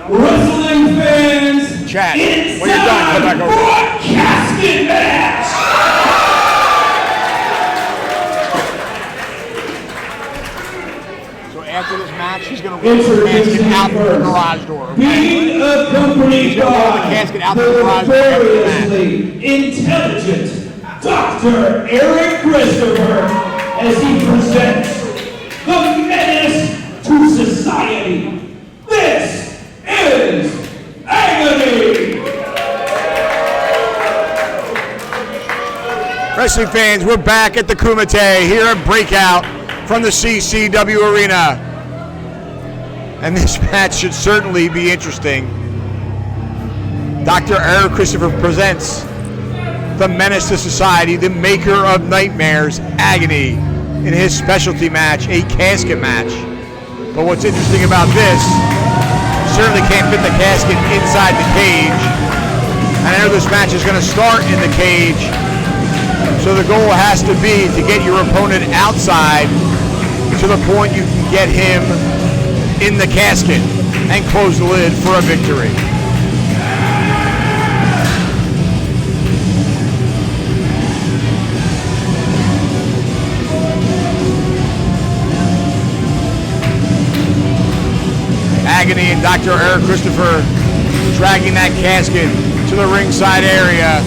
Wrestling fans, Chat. it's When you're done, come back time over. for a casket match. So after this match, he's going to roll the casket out the garage door. Okay? Being accompanied roll the by casket out the the garage door after the match. notoriously intelligent Dr. Eric Christopher as he presents the menace to society. This is Agony! Wrestling fans, we're back at the Kumite here at Breakout from the CCW Arena. And this match should certainly be interesting. Dr. Eric Christopher presents the menace to society, the maker of nightmares, Agony, in his specialty match, a casket match. But what's interesting about this, certainly can't fit the casket inside the cage. And I know this match is going to start in the cage, so the goal has to be to get your opponent outside to the point you can get him in the casket and close the lid for a victory. Agony and Dr. Eric Christopher dragging that casket to the ringside area.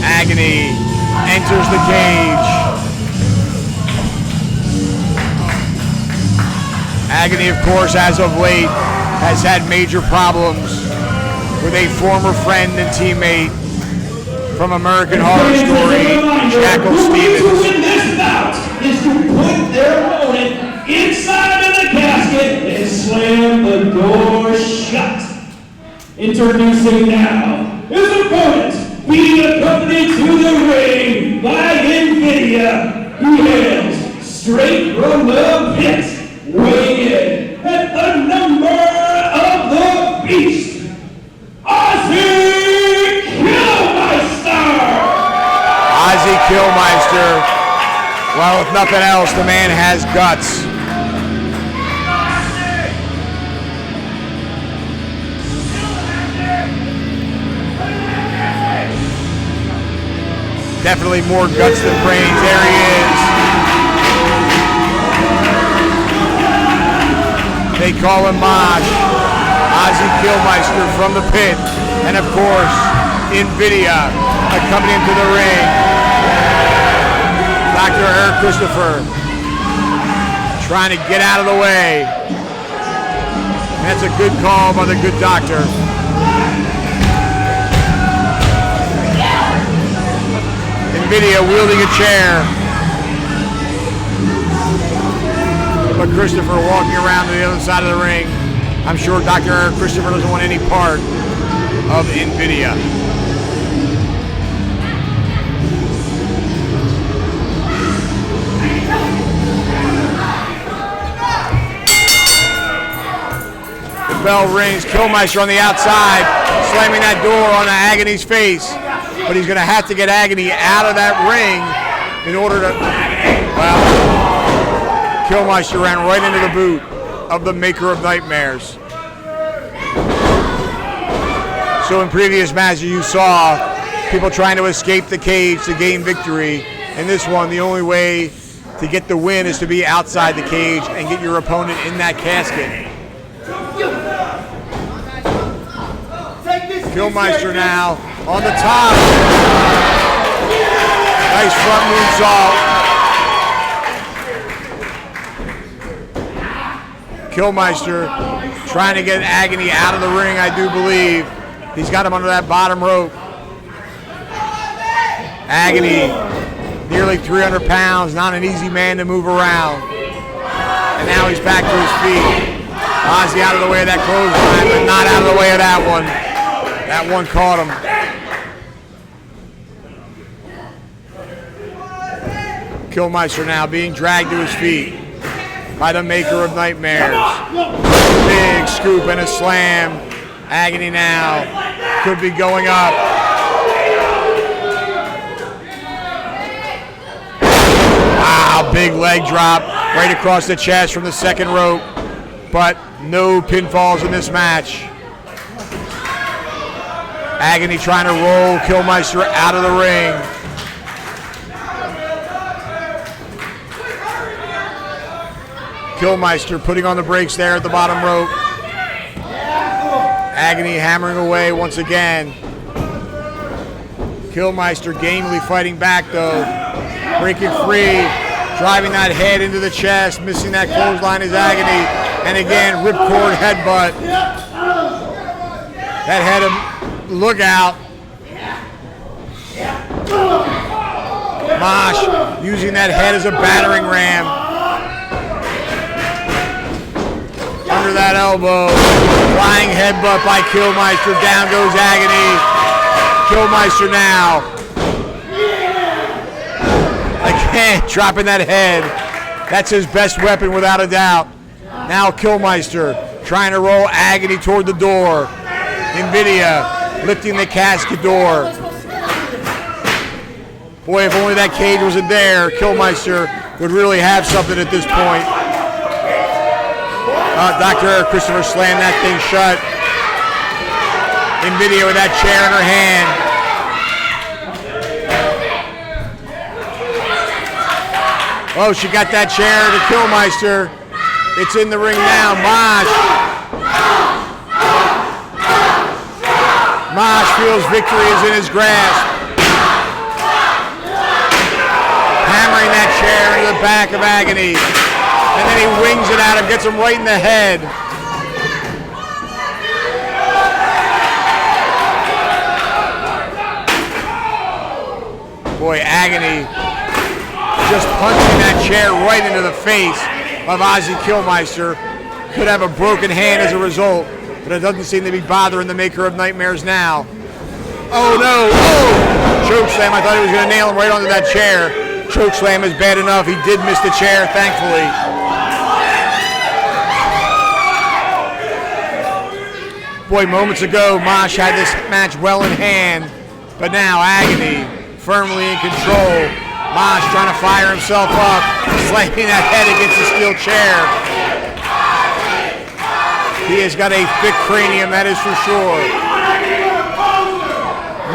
Agony enters the cage. Agony, of course, as of late, has had major problems with a former friend and teammate from American Horror Story, Jacka To Stevens. win this bout is to put their opponent inside of the casket and slam the door shut. Introducing now his opponent, being accompanied to the ring by Invidia, who hails straight from the pit, weighing in at the number of the beast, Ozzy Kilmeister! Ozzy Kilmeister. Well, if nothing else, the man has guts. Definitely more guts than brains. There he is. They call him Mosh. Ozzy Kilmeister from the pit. And of course, Invidia accompanying him to the ring. Dr. Eric Christopher trying to get out of the way. And that's a good call by the good doctor. Invidia wielding a chair. But Christopher walking around to the other side of the ring. I'm sure Dr. Eric Christopher doesn't want any part of Invidia. The bell rings. Kilmeister on the outside, slamming that door on Agony's face. But he's going to have to get Agony out of that ring in order to, well, Kilmeister ran right into the boot of the Maker of Nightmares. So in previous matches you saw people trying to escape the cage to gain victory. In this one, the only way to get the win is to be outside the cage and get your opponent in that casket. Kilmeister now on the top. Nice front moonsault. Kilmeister trying to get Agony out of the ring, I do believe. He's got him under that bottom rope. Agony, nearly 300 pounds, not an easy man to move around. And now he's back to his feet. Ozzy out of the way of that clothesline, but not out of the way of that one. That one caught him. Kilmeister now being dragged to his feet by the Maker of Nightmares. Big scoop and a slam. Agony now could be going up. Wow, big leg drop right across the chest from the second rope. But no pinfalls in this match. Agony trying to roll Kilmeister out of the ring. Kilmeister putting on the brakes there at the bottom rope. Agony hammering away once again. Kilmeister gamely fighting back though. Breaking free, driving that head into the chest, missing that clothesline is Agony. And again, ripcord headbutt. That head of, look out. Mosh using that head as a battering ram. Under that elbow, flying headbutt by Kilmeister. Down goes Agony. Kilmeister now. Again, dropping that head. That's his best weapon without a doubt. Now Kilmeister trying to roll Agony toward the door. Invidia lifting the casket door. Boy, if only that cage wasn't there, Kilmeister would really have something at this point. Dr. Eric Christopher slammed that thing shut. Invidia with that chair in her hand. Oh, she got that chair to Kilmeister. It's in the ring now. Mosh feels victory is in his grasp. Hammering that chair into the back of Agony. And then he wings it at him, gets him right in the head. Boy, Agony just punching that chair right into the face of Ozzy Kilmeister. Could have a broken hand as a result, but it doesn't seem to be bothering the maker of nightmares now. Oh no, oh! Chokeslam, I thought he was going to nail him right onto that chair. Chokeslam is bad enough. He did miss the chair, thankfully. Boy, moments ago, Mosh had this match well in hand, but now Agony firmly in control. Mosh trying to fire himself up, slamming that head against the steel chair. He has got a thick cranium, that is for sure.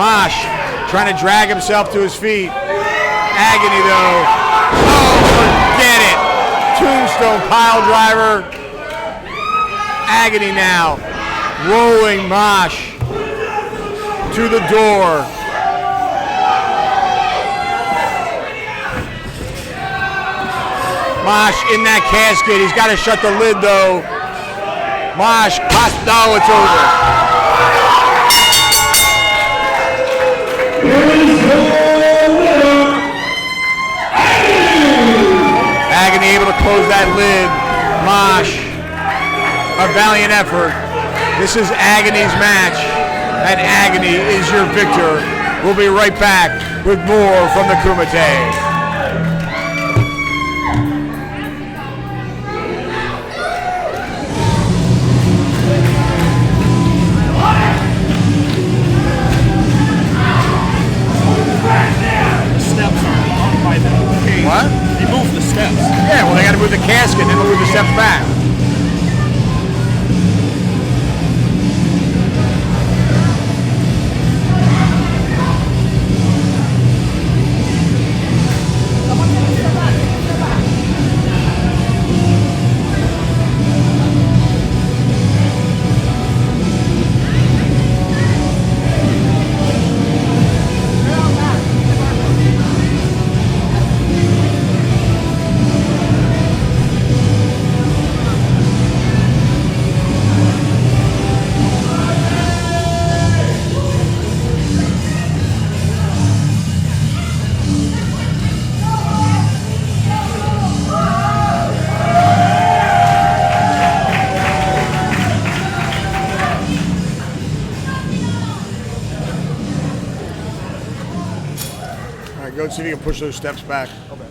Mosh trying to drag himself to his feet. Agony though, oh, forget it. Tombstone pile driver. Agony now, rolling Mosh to the door. Mosh in that casket. He's got to shut the lid though. Mosh, no, it's over. Agony able to close that lid. Mosh, a valiant effort. This is Agony's match, and Agony is your victor. We'll be right back with more from the Kumite. What? They moved the steps. Yeah, well, they got to move the casket, then move the steps back. Go see if you can push those steps back. Okay.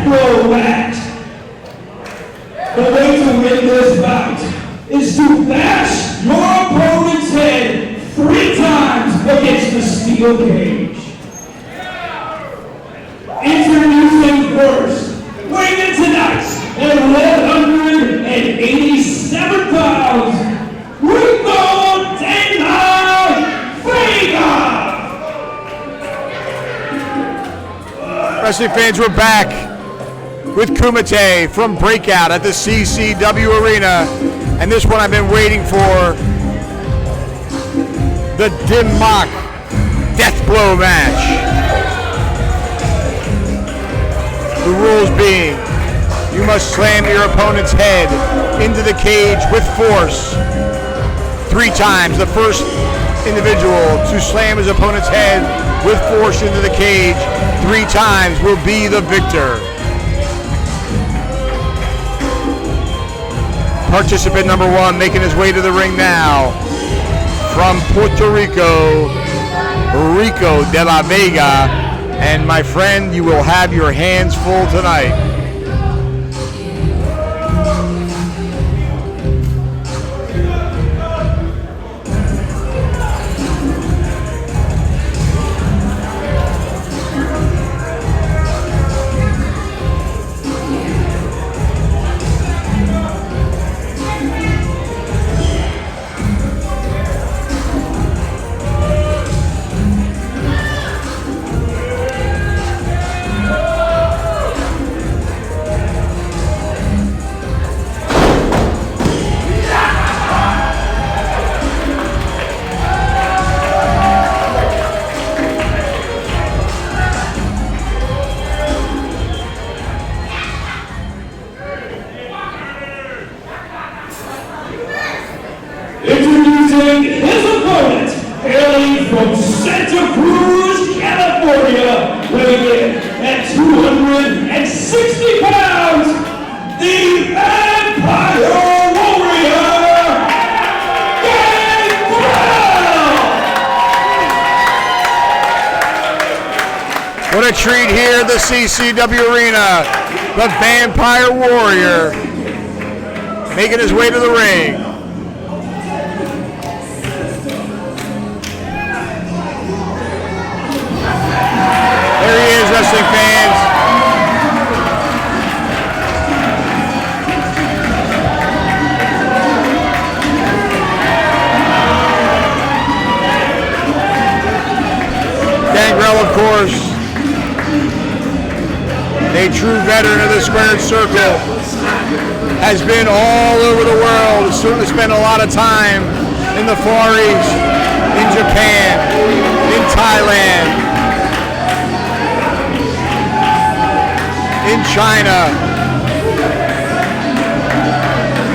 Wrangler match. The way to win this bout is to bash your opponent's head 3 times against the steel cage. Introducing first, weighing in tonight at 187 pounds, Rico Vega! Wrestling fans, we're back with Kumite from Breakout at the CCW Arena. And this one I've been waiting for, the Dim Mak Death Blow match. The rules being, you must slam your opponent's head into the cage with force 3 times. The first individual to slam his opponent's head with force into the cage 3 times will be the victor. Participant number 1 making his way to the ring now from Puerto Rico, Rico de la Vega. And my friend, you will have your hands full tonight. at 260 pounds, the Vampire Warrior, Gangrel! What a treat here at the CCW Arena. The Vampire Warrior making his way to the ring. There he is, wrestling fans. Gangrel, of course, a true veteran of the squared circle, has been all over the world, has certainly spent a lot of time in the Far East, in Japan, in Thailand, in China,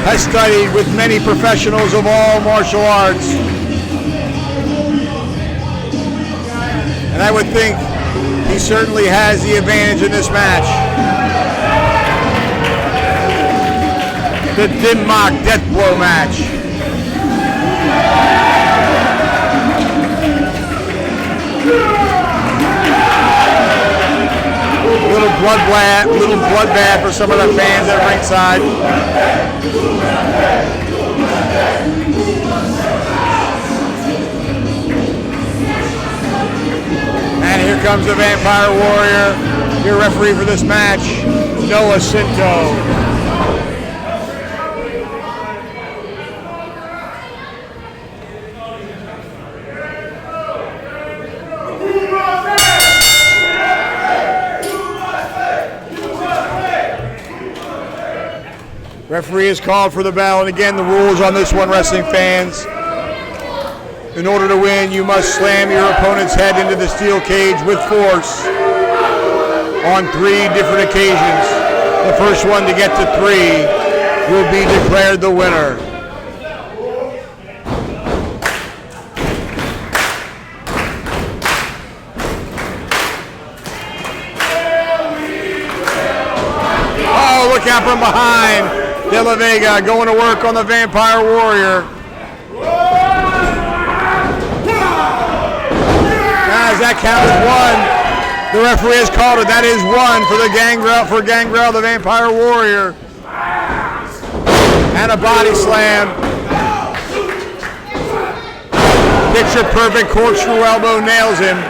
has studied with many professionals of all martial arts. And I would think he certainly has the advantage in this match. The Denmark Death Blow match. Little bloodbath for some of the fans at ringside. And here comes the Vampire Warrior, your referee for this match, Noah Cinto. Referee is called for the bell, and again, the rules on this one, wrestling fans. In order to win, you must slam your opponent's head into the steel cage with force on 3 different occasions. The first one to get to 3 will be declared the winner. Oh, look out from behind. De La Vega going to work on the Vampire Warrior. As that count is 1, the referee has called it. That is 1 for the Gangrel, the Vampire Warrior. And a body slam. Picture perfect corkscrew elbow nails him.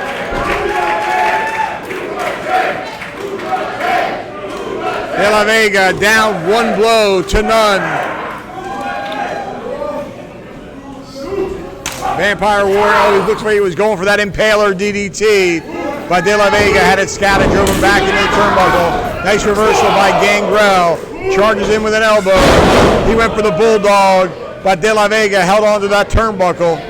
De La Vega down 1 blow to none. Vampire Warrior always looks like he was going for that impaler DDT, but De La Vega had it scouted, drove him back into the turnbuckle. Nice reversal by Gangrel. Charges in with an elbow. He went for the bulldog, but De La Vega held on to that turnbuckle.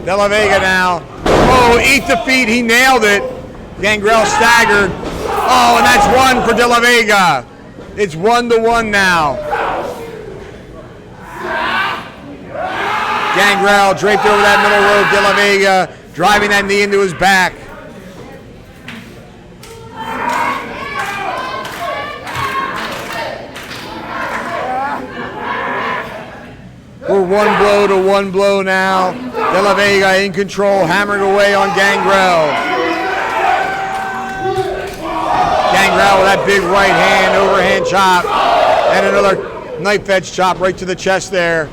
De La Vega now. Oh, eat the feet. He nailed it. Gangrel staggered. Oh, and that's 1 for De La Vega. It's 1-1 now. Gangrel draped over that middle rope. De La Vega driving that knee into his back. We're 1 blow to 1 blow now. De La Vega in control, hammering away on Gangrel. Gangrel with that big right hand, overhand chop, and another knife edge chop right to the chest there.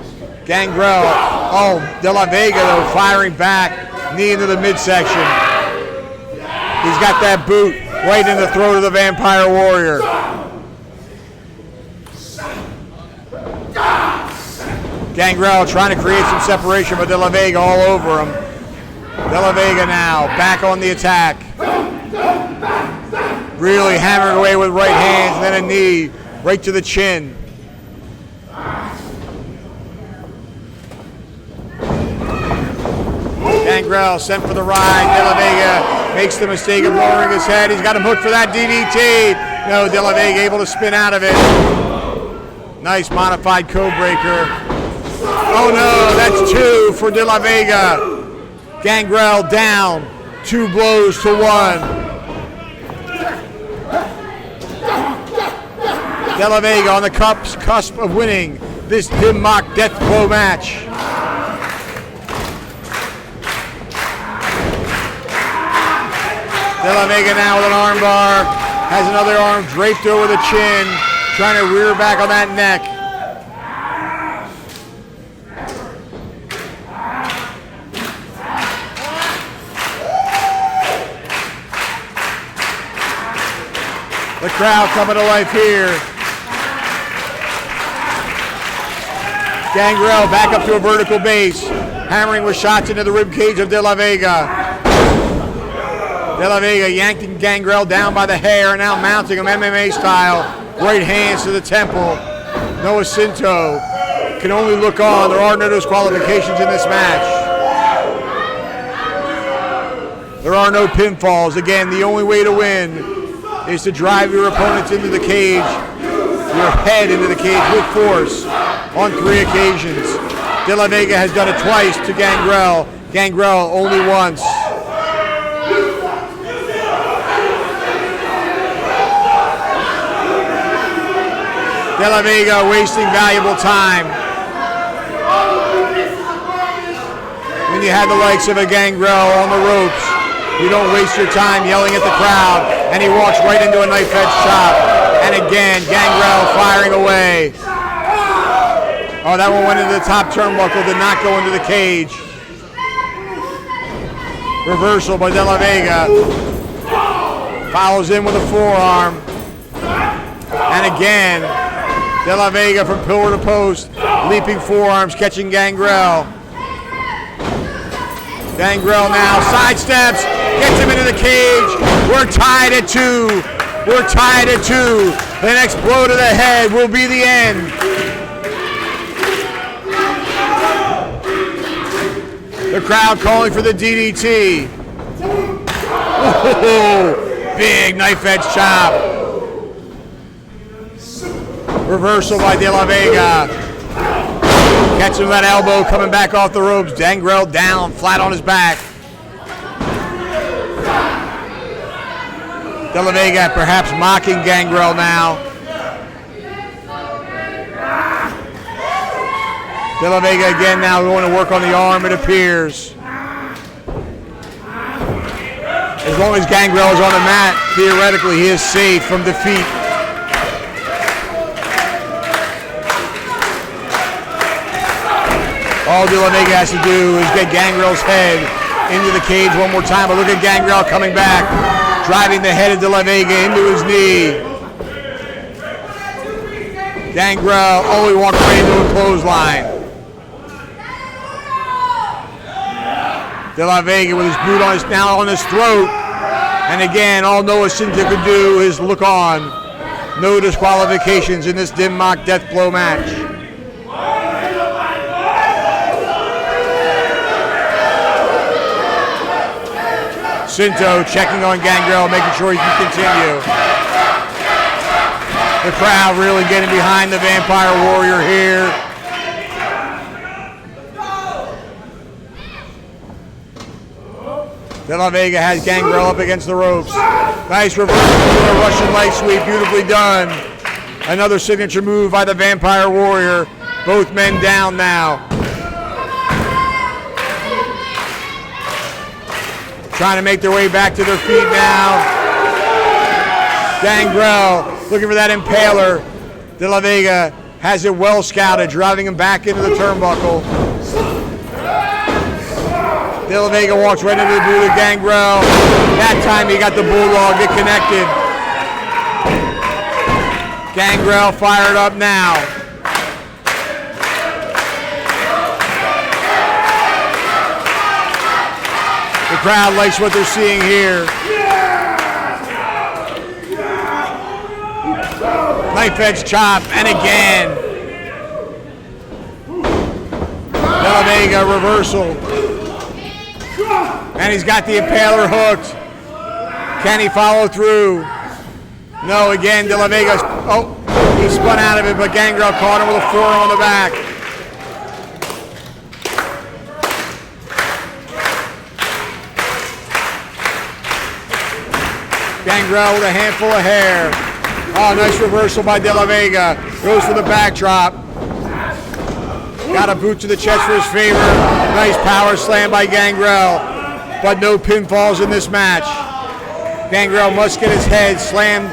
Gangrel, oh, De La Vega though firing back, knee into the midsection. He's got that boot right in the throat of the Vampire Warrior. Gangrel trying to create some separation, but De La Vega all over him. De La Vega now back on the attack. Really hammering away with right hands, and then a knee right to the chin. Gangrel sent for the ride. De La Vega makes the mistake of lowering his head. He's got him hooked for that DDT. No, De La Vega able to spin out of it. Nice modified code breaker. Oh no, that's 2 for De La Vega. Gangrel down 2 blows to 1. De La Vega on the cusp of winning this dim mock death blow match. De La Vega now with an arm bar, has another arm draped over the chin, trying to rear back on that neck. The crowd coming to life here. Gangrel back up to a vertical base, hammering with shots into the rib cage of De La Vega. De La Vega yanking Gangrel down by the hair, and now mounting him MMA style. Right hands to the temple. Noah Cinto can only look on. There are no disqualifications in this match. There are no pinfalls. Again, the only way to win is to drive your opponents into the cage, your head into the cage with force on 3 occasions. De La Vega has done it twice to Gangrel. Gangrel only once. De La Vega wasting valuable time. When you have the likes of a Gangrel on the ropes, you don't waste your time yelling at the crowd, and he walks right into a knife edge chop. And again, Gangrel firing away. Oh, that one went into the top turnbuckle, did not go into the cage. Reversal by De La Vega. Follows in with a forearm. And again, De La Vega from pillar to post, leaping forearms, catching Gangrel. Gangrel now sidesteps, gets him into the cage. We're tied at 2. We're tied at 2. The next blow to the head will be the end. The crowd calling for the DDT. Oh, big knife edge chop. Reversal by De La Vega. Catching that elbow, coming back off the ropes. Gangrel down, flat on his back. De La Vega perhaps mocking Gangrel now. De La Vega again now going to work on the arm, it appears. As long as Gangrel is on the mat, theoretically he is safe from defeat. All De La Vega has to do is get Gangrel's head into the cage one more time. But look at Gangrel coming back, driving the head of De La Vega into his knee. Gangrel, oh, he walked right into a clothesline. De La Vega with his boot on his, now on his throat. And again, all Noah Cinto could do is look on. No disqualifications in this dim mock death blow match. Cinto checking on Gangrel, making sure he can continue. The crowd really getting behind the Vampire Warrior here. De La Vega has Gangrel up against the ropes. Nice reversal to a Russian leg sweep, beautifully done. Another signature move by the Vampire Warrior. Both men down now. Trying to make their way back to their feet now. Gangrel looking for that impaler. De La Vega has it well scouted, driving him back into the turnbuckle. De La Vega walks right into the boot of Gangrel. That time he got the bulldog, get connected. Gangrel fired up now. The crowd likes what they're seeing here. Knife edge chop, and again. De La Vega reversal. And he's got the impaler hooked. Can he follow through? No, again, De La Vega's, oh, he spun out of it, but Gangrel caught him with a forearm on the back. Gangrel with a handful of hair. Oh, nice reversal by De La Vega. Goes for the backdrop. Got a boot to the chest for his favor. Nice power slam by Gangrel. But no pinfalls in this match. Gangrel must get his head slammed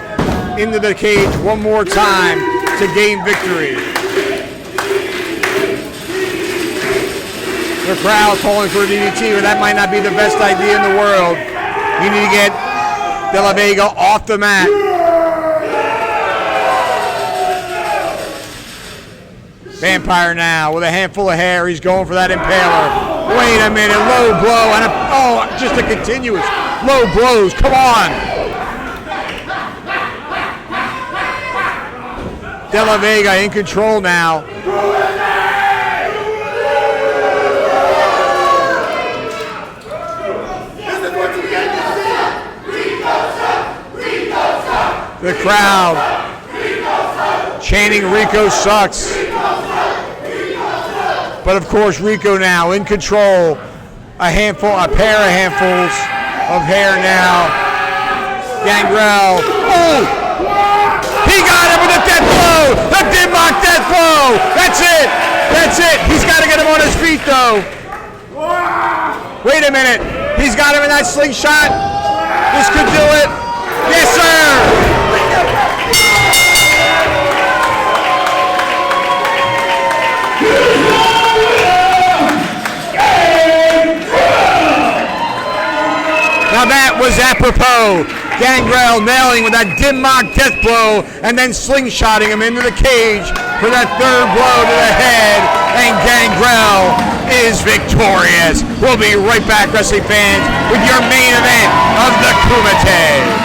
into the cage one more time to gain victory. The crowd calling for a DDT, but that might not be the best idea in the world. You need to get De La Vega off the mat. Vampire now with a handful of hair. He's going for that impaler. Wait a minute, low blow and just a continuous low blows. Come on. De La Vega in control now. The crowd chanting Rico sucks. But of course Rico now in control. A pair of handfuls of hair now. Gangrel. Oh! He got him with a death blow! The Dimmock death blow! That's it! That's it! He's got to get him on his feet though. Wait a minute. He's got him in that slingshot. This could do it. Yes, sir! Now that was apropos. Gangrel nailing with that Dimmock death blow and then slingshotting him into the cage for that third blow to the head. And Gangrel is victorious. We'll be right back, wrestling fans, with your main event of the Kumite.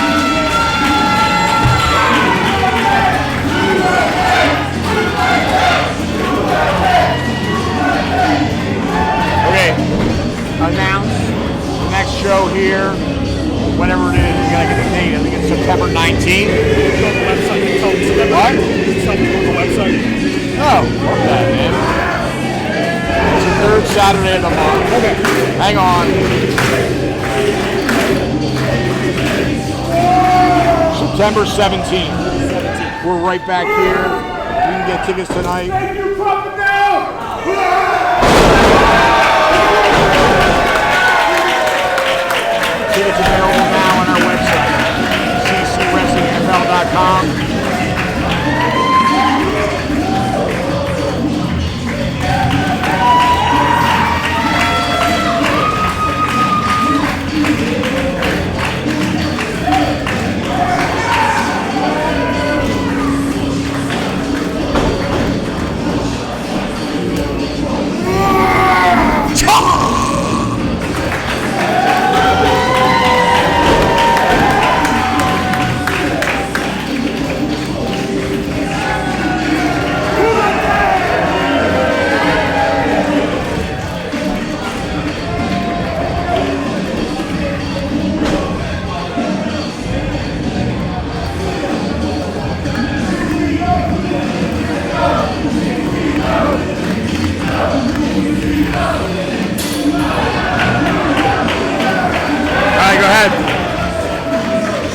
Announce the next show here, whenever it is. You gotta get the date. I think it's September 19th. Go on the website. What? It's like on the website. Oh, fuck that, man. It's the third Saturday of the month. Okay. Hang on. September 17th. We're right back here. You can get tickets tonight. Tickets available now on our website, ccwrestlingfl.com.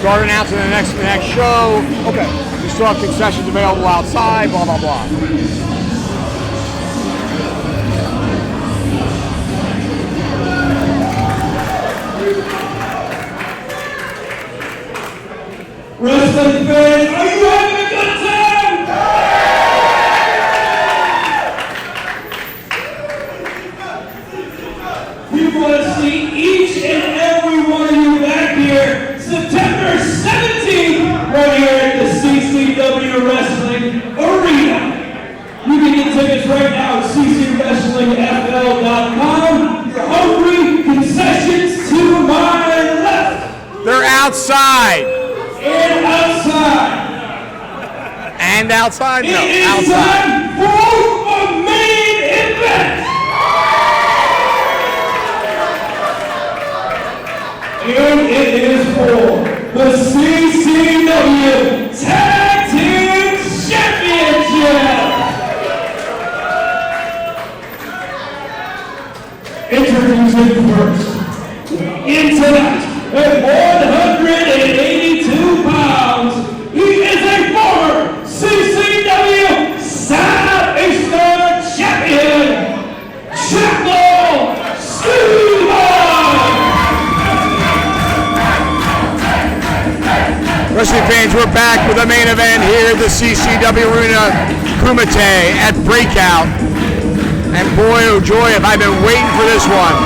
Start announcing the next show. Okay. We still have concessions available outside, blah, blah, blah. Wrestling fans, are you having a good time? We want to see each and every one of you back here September 17th, right here at the CCW Wrestling Arena. You can get tickets right now at ccwrestlingfl.com. You're hungry, concessions to my left. They're outside. And outside. And outside? No, It is outside. time for a main event. And it is for the CCW Tag Team Championship. Introducing first, in tonight, at 182 Wrestling fans, we're back with the main event here at the CCW Arena, Kumite at Breakout. And boy, oh joy, have I been waiting for this one.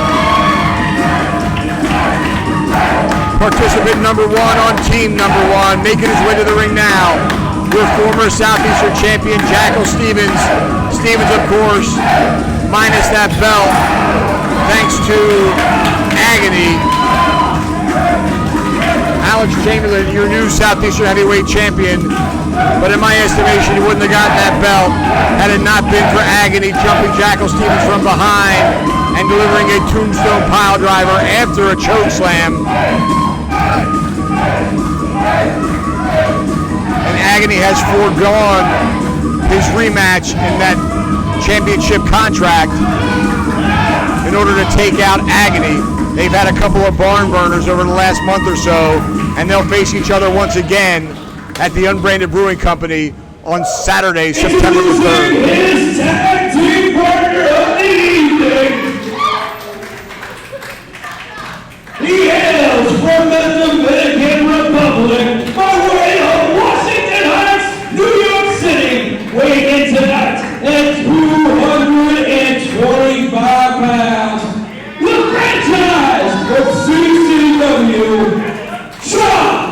Participant number one on team number one, making his way to the ring now with former Southeastern champion Jacka Stevens. Stevens, of course, minus that belt, thanks to Agony. Alex Chamberlain, your new Southeastern heavyweight champion, but in my estimation, you wouldn't have gotten that belt had it not been for Agony jumping Jacka Stevens from behind and delivering a tombstone pile driver after a choke slam. And Agony has foregone his rematch in that championship contract in order to take out Agony. They've had a couple of barn burners over the last month or so, and they'll face each other once again at the Unbranded Brewing Company on Saturday, September the 3rd. His tag team partner of the evening. He hails from the Dominican Republic by way of Washington Heights, New York City, weighing in tonight at 225 pounds. The franchise of CCW, Charlie!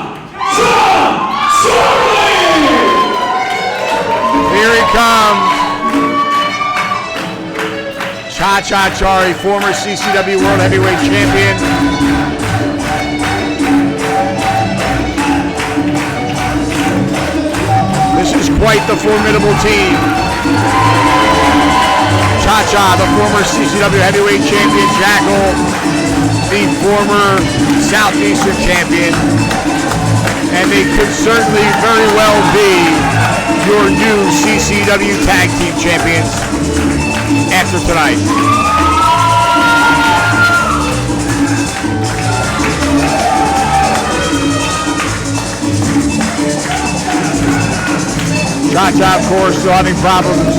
Here he comes. Cha-Cha Charlie, former CCW World Heavyweight Champion. This is quite the formidable team. Cha-Cha, the former CCW Heavyweight Champion, Jackal, the former Southeastern Champion, and they could certainly very well be your new CCW Tag Team Champions after tonight. Cha-Cha, of course, still having problems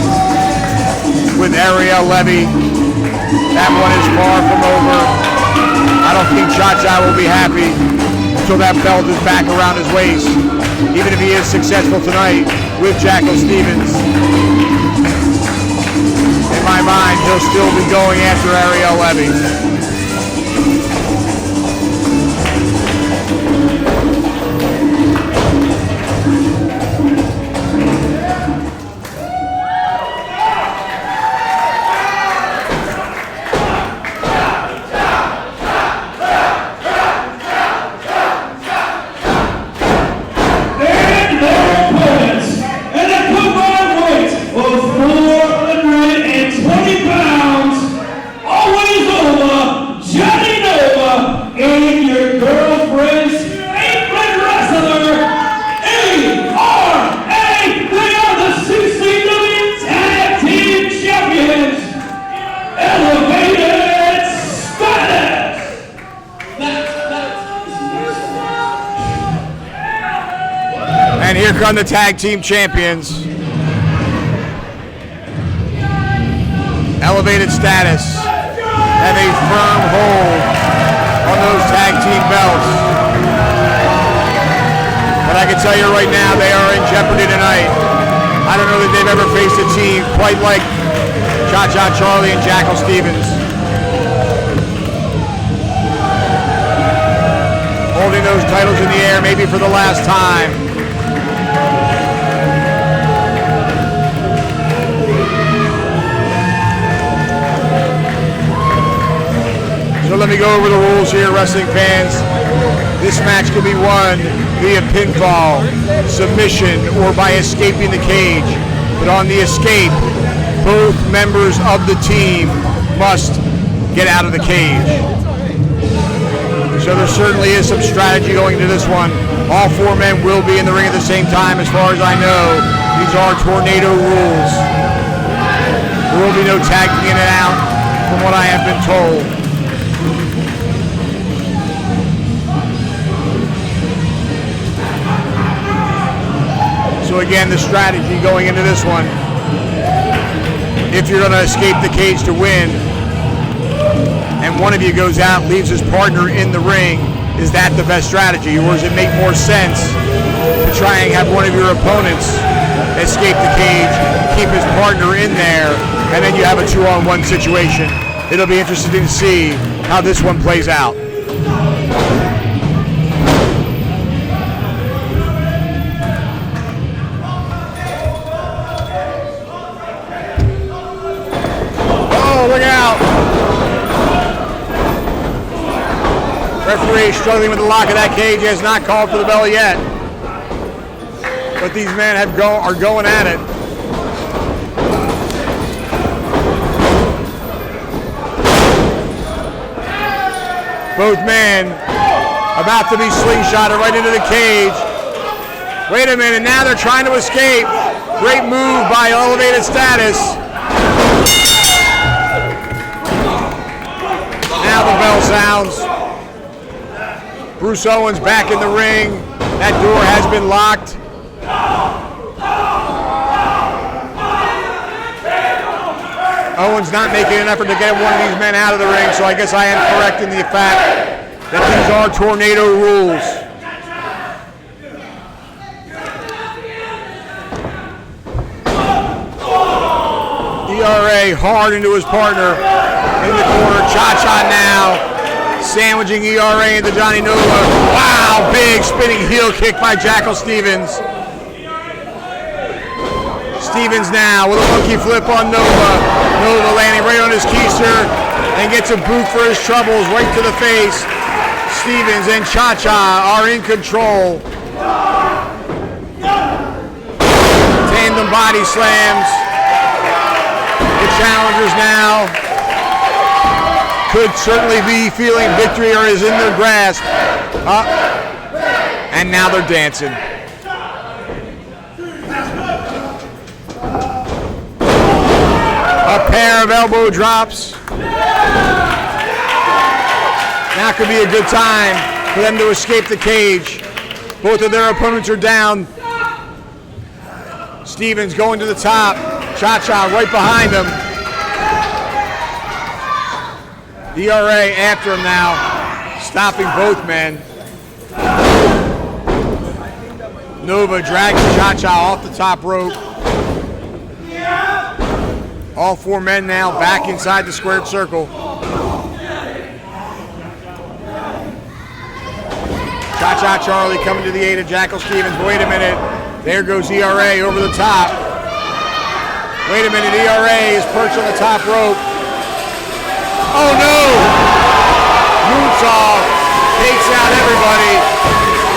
with Ariel Levy. That one is far from over. I don't think Cha-Cha will be happy until that belt is back around his waist, even if he is successful tonight with Jacka Stevens. In my mind, he'll still be going after Ariel Levy. And here come the tag team champions. Elevated status. Have a firm hold on those tag team belts. But I can tell you right now, they are in jeopardy tonight. I don't know that they've ever faced a team quite like Cha-Cha Charlie and Jacka Stevens. Holding those titles in the air maybe for the last time. So let me go over the rules here, wrestling fans. This match can be won via pinfall, submission, or by escaping the cage. But on the escape, both members of the team must get out of the cage. So there certainly is some strategy going into this one. All four men will be in the ring at the same time, as far as I know. These are tornado rules. There will be no tagging in and out, from what I have been told. So again, the strategy going into this one, if you're going to escape the cage to win, and one of you goes out, leaves his partner in the ring, Is that the best strategy, or does it make more sense to try and have one of your opponents escape the cage, keep his partner in there, and then you have a 2-on-1 situation? It'll be interesting to see how this one plays out. Oh, look out! Referee struggling with the lock of that cage. He has not called for the bell yet. But these men are going at it. Both men about to be slingshotted right into the cage. Wait a minute, now they're trying to escape. Great move by Elevated Status. Now the bell sounds. Bruce Owens back in the ring. That door has been locked. Owens not making an effort to get one of these men out of the ring, so I guess I am correct in the fact that these are tornado rules. ERA hard into his partner in the corner. Cha-Cha now. Sandwiching ERA into Johnny Nova. Wow, big spinning heel kick by Jackal Stevens. Stevens now with a monkey flip on Nova. Nova landing right on his keister and gets a boot for his troubles right to the face. Stevens and Cha-Cha are in control. Tandem body slams. The challengers now could certainly be feeling victory or is in their grasp. And now they're dancing. A pair of elbow drops. Now could be a good time for them to escape the cage. Both of their opponents are down. Stevens going to the top. Cha-Cha right behind him. ERA after him now, stopping both men. Nova dragging Cha-Cha off the top rope. All four men now back inside the squared circle. Cha-Cha Charlie coming to the aid of Jackal Stevens. Wait a minute, there goes ERA over the top. Wait a minute, ERA is perched on the top rope. Oh no! Moonsault takes out everybody.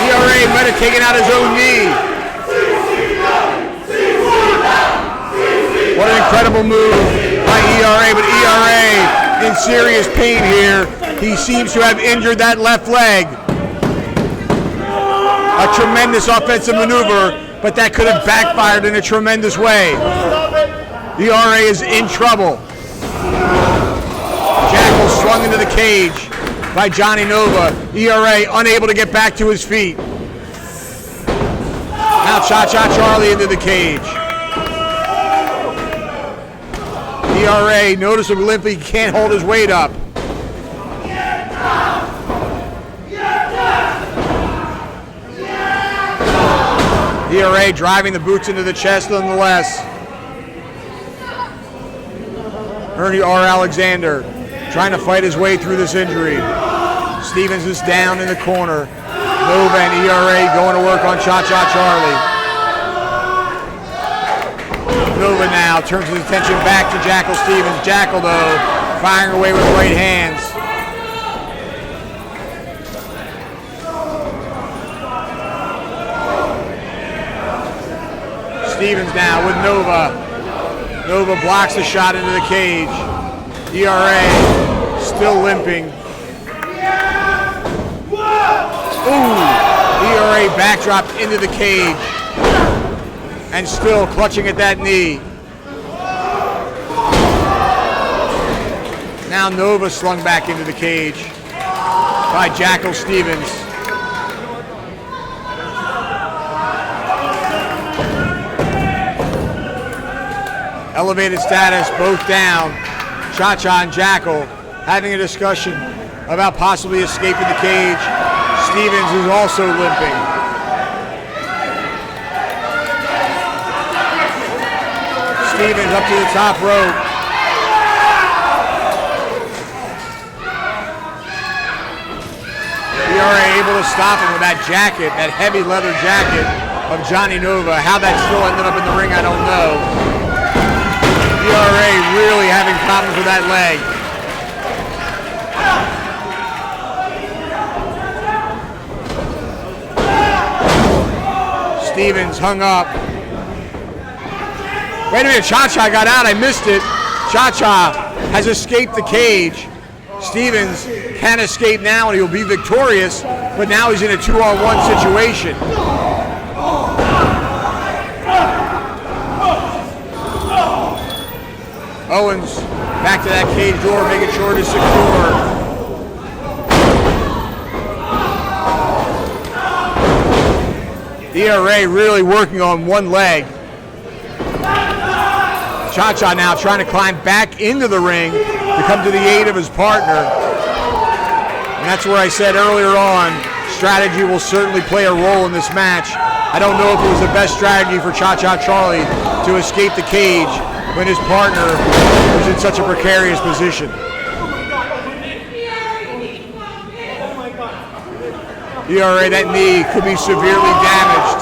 ERA might have taken out his own knee. What an incredible move by ERA, but ERA in serious pain here. He seems to have injured that left leg. A tremendous offensive maneuver, but that could have backfired in a tremendous way. ERA is in trouble. Jackal swung into the cage by Johnny Nova. ERA unable to get back to his feet. Now Cha-Cha Charlie into the cage. ERA noticeably limpy, he can't hold his weight up. ERA driving the boots into the chest nonetheless. Ernie R. Alexander trying to fight his way through this injury. Stevens is down in the corner. Nova and ERA going to work on Cha-Cha Charlie. Nova now turns his attention back to Jackal Stevens. Jackal, though, firing away with right hands. Stevens now with Nova. Nova blocks the shot into the cage. ERA still limping. Ooh, ERA backdropped into the cage and still clutching at that knee. Now Nova slung back into the cage by Jackal Stevens. Elevated Status, both down. Cha-Cha and Jackal having a discussion about possibly escaping the cage. Stevens is also limping. Stevens up to the top rope. PRA able to stop him with that jacket, that heavy leather jacket of Johnny Nova. How that still ended up in the ring, I don't know. PRA really having problems with that leg. Stevens hung up. Wait a minute, Cha-Cha got out, I missed it. Cha-Cha has escaped the cage. Stevens can escape now and he'll be victorious, but now he's in a 2-on-1 situation. Owens back to that cage door, making sure it is secure. ERA really working on one leg. Cha-Cha now trying to climb back into the ring to come to the aid of his partner. And that's where I said earlier on, strategy will certainly play a role in this match. I don't know if it was the best strategy for Cha-Cha Charlie to escape the cage when his partner was in such a precarious position. ERA, that knee could be severely damaged.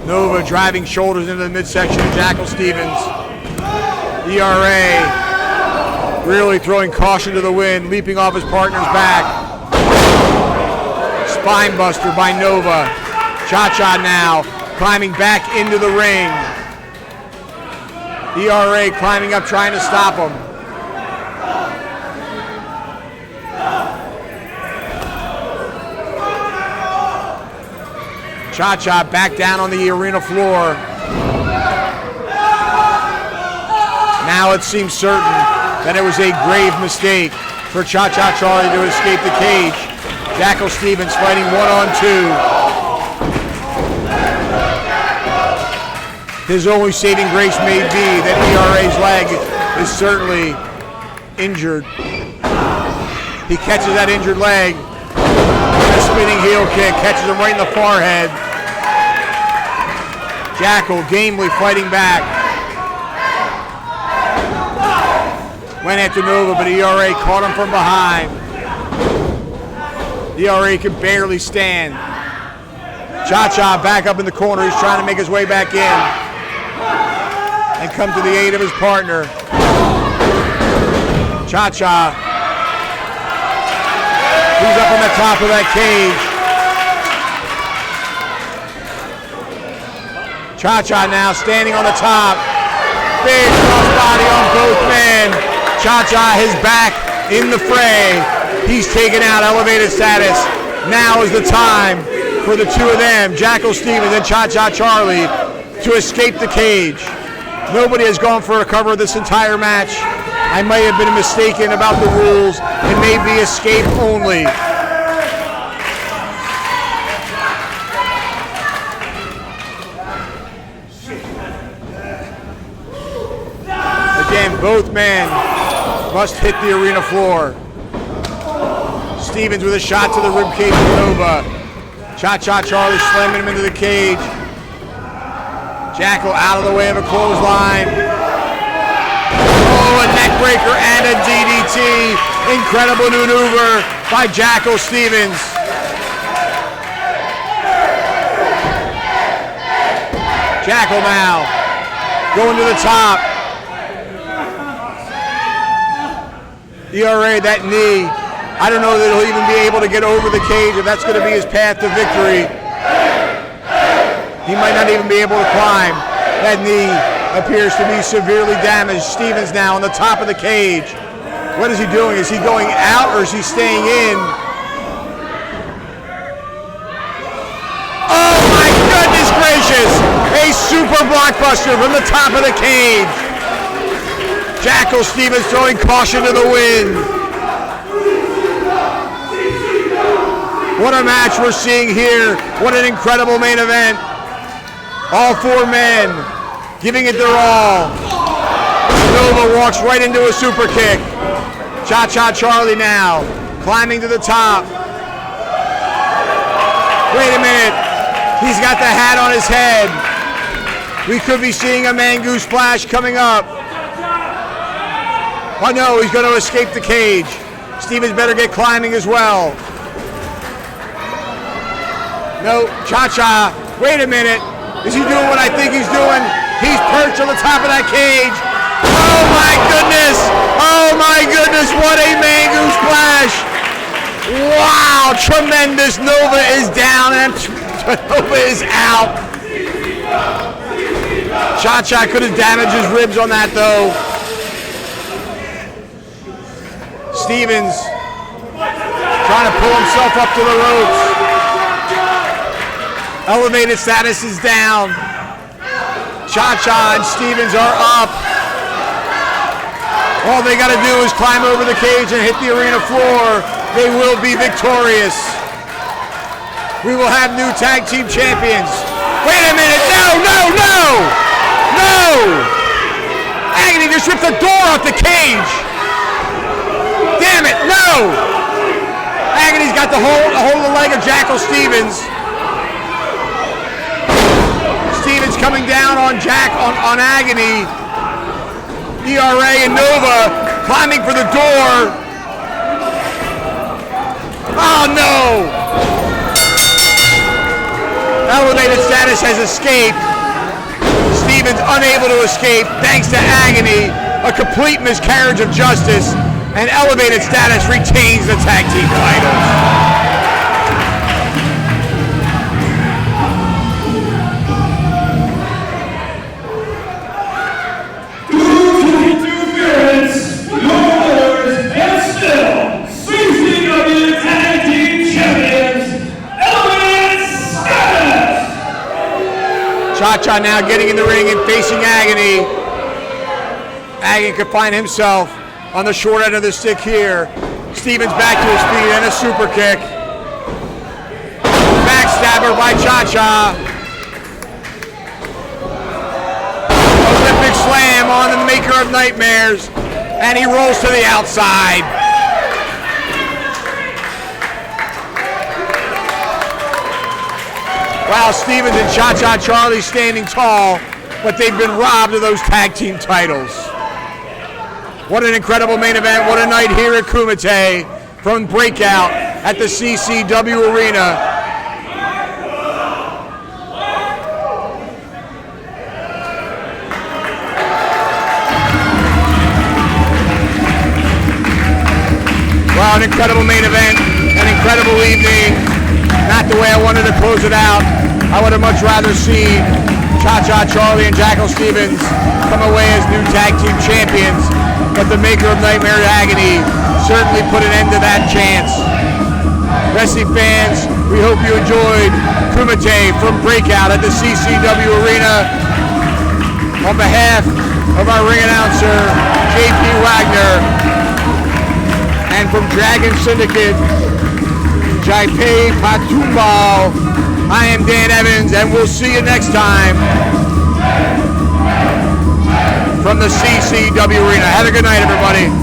Nova driving shoulders into the midsection of Jackal Stevens. ERA really throwing caution to the wind, leaping off his partner's back. Spine buster by Nova. Cha-Cha now climbing back into the ring. ERA climbing up, trying to stop him. Cha-Cha back down on the arena floor. Now it seems certain that it was a grave mistake for Cha-Cha Charlie to escape the cage. Jackal Stevens fighting 1-on-2. His only saving grace may be that ERA's leg is certainly injured. He catches that injured leg. A spinning heel kick catches him right in the forehead. Jackal gamely fighting back. Went after Nova, but ERA caught him from behind. ERA can barely stand. Cha-Cha back up in the corner. He's trying to make his way back in and come to the aid of his partner. Cha-Cha. He's up on the top of that cage. Cha-Cha now standing on the top. Big crossbody on both men. Cha-Cha is back in the fray. He's taken out elevated status. Now is the time for the two of them, Jackal Stevens and Cha-Cha Charlie, to escape the cage. Nobody has gone for a cover this entire match. I may have been mistaken about the rules. It may be escape only. Again, both men must hit the arena floor. Stevens with a shot to the ribcage of Nova. Cha-Cha Charlie slamming him into the cage. Jackal out of the way of a clothesline. Oh, a neckbreaker and a DDT. Incredible maneuver by Jackal Stevens. Jackal now going to the top. ERA, that knee. I don't know that he'll even be able to get over the cage if that's going to be his path to victory. He might not even be able to climb. That knee appears to be severely damaged. Stevens now on the top of the cage. What is he doing? Is he going out or is he staying in? Oh my goodness gracious! A super blockbuster from the top of the cage. Jackal Stevens throwing caution to the wind. What a match we're seeing here. What an incredible main event. All four men giving it their all. Nova walks right into a super kick. Cha-Cha Charlie now, climbing to the top. Wait a minute, he's got the hat on his head. We could be seeing a Mangoose Splash coming up. Oh no, he's going to escape the cage. Stevens better get climbing as well. No, Cha-Cha, wait a minute. Is he doing what I think he's doing? He's perched on the top of that cage. Oh my goodness! Oh my goodness, what a Mangoose Splash! Wow, tremendous. Nova is down and Nova is out. Cha-Cha could have damaged his ribs on that though. Stevens trying to pull himself up to the ropes. Elevated status is down. Cha-Cha and Stevens are up. All they got to do is climb over the cage and hit the arena floor. They will be victorious. We will have new tag team champions. Wait a minute, no! Agony just ripped the door off the cage. Damn it, no! Agony's got the hold of the leg of Jackal Stevens. Stevens coming down on Agony. ERA and Nova climbing for the door. Oh no! Elevated status has escaped. Stevens unable to escape thanks to Agony. A complete miscarriage of justice. And elevated status retains the tag team titles. Cha-Cha now getting in the ring and facing Agony. Agony could find himself on the short end of the stick here. Stevens back to his feet and a super kick. Backstabber by Cha-Cha. Olympic slam on the Maker of Nightmares. And he rolls to the outside. Wow, Stevens and Cha-Cha Charlie standing tall, but they've been robbed of those tag team titles. What an incredible main event. What a night here at Kumite from Breakout at the CCW Arena. Wow, an incredible main event, an incredible evening. Not the way I wanted to close it out. I would have much rather seen Cha-Cha Charlie and Jackal Stevens come away as new tag team champions, but the Maker of Nightmare Agony certainly put an end to that chance. Wrestling fans, we hope you enjoyed Kumite from Breakout at the CCW Arena. On behalf of our ring announcer, JP Wagner, and from Dragon Syndicate, Jaipe Patumbal, I am Dan Evans, and we'll see you next time from the CCW Arena. Have a good night, everybody.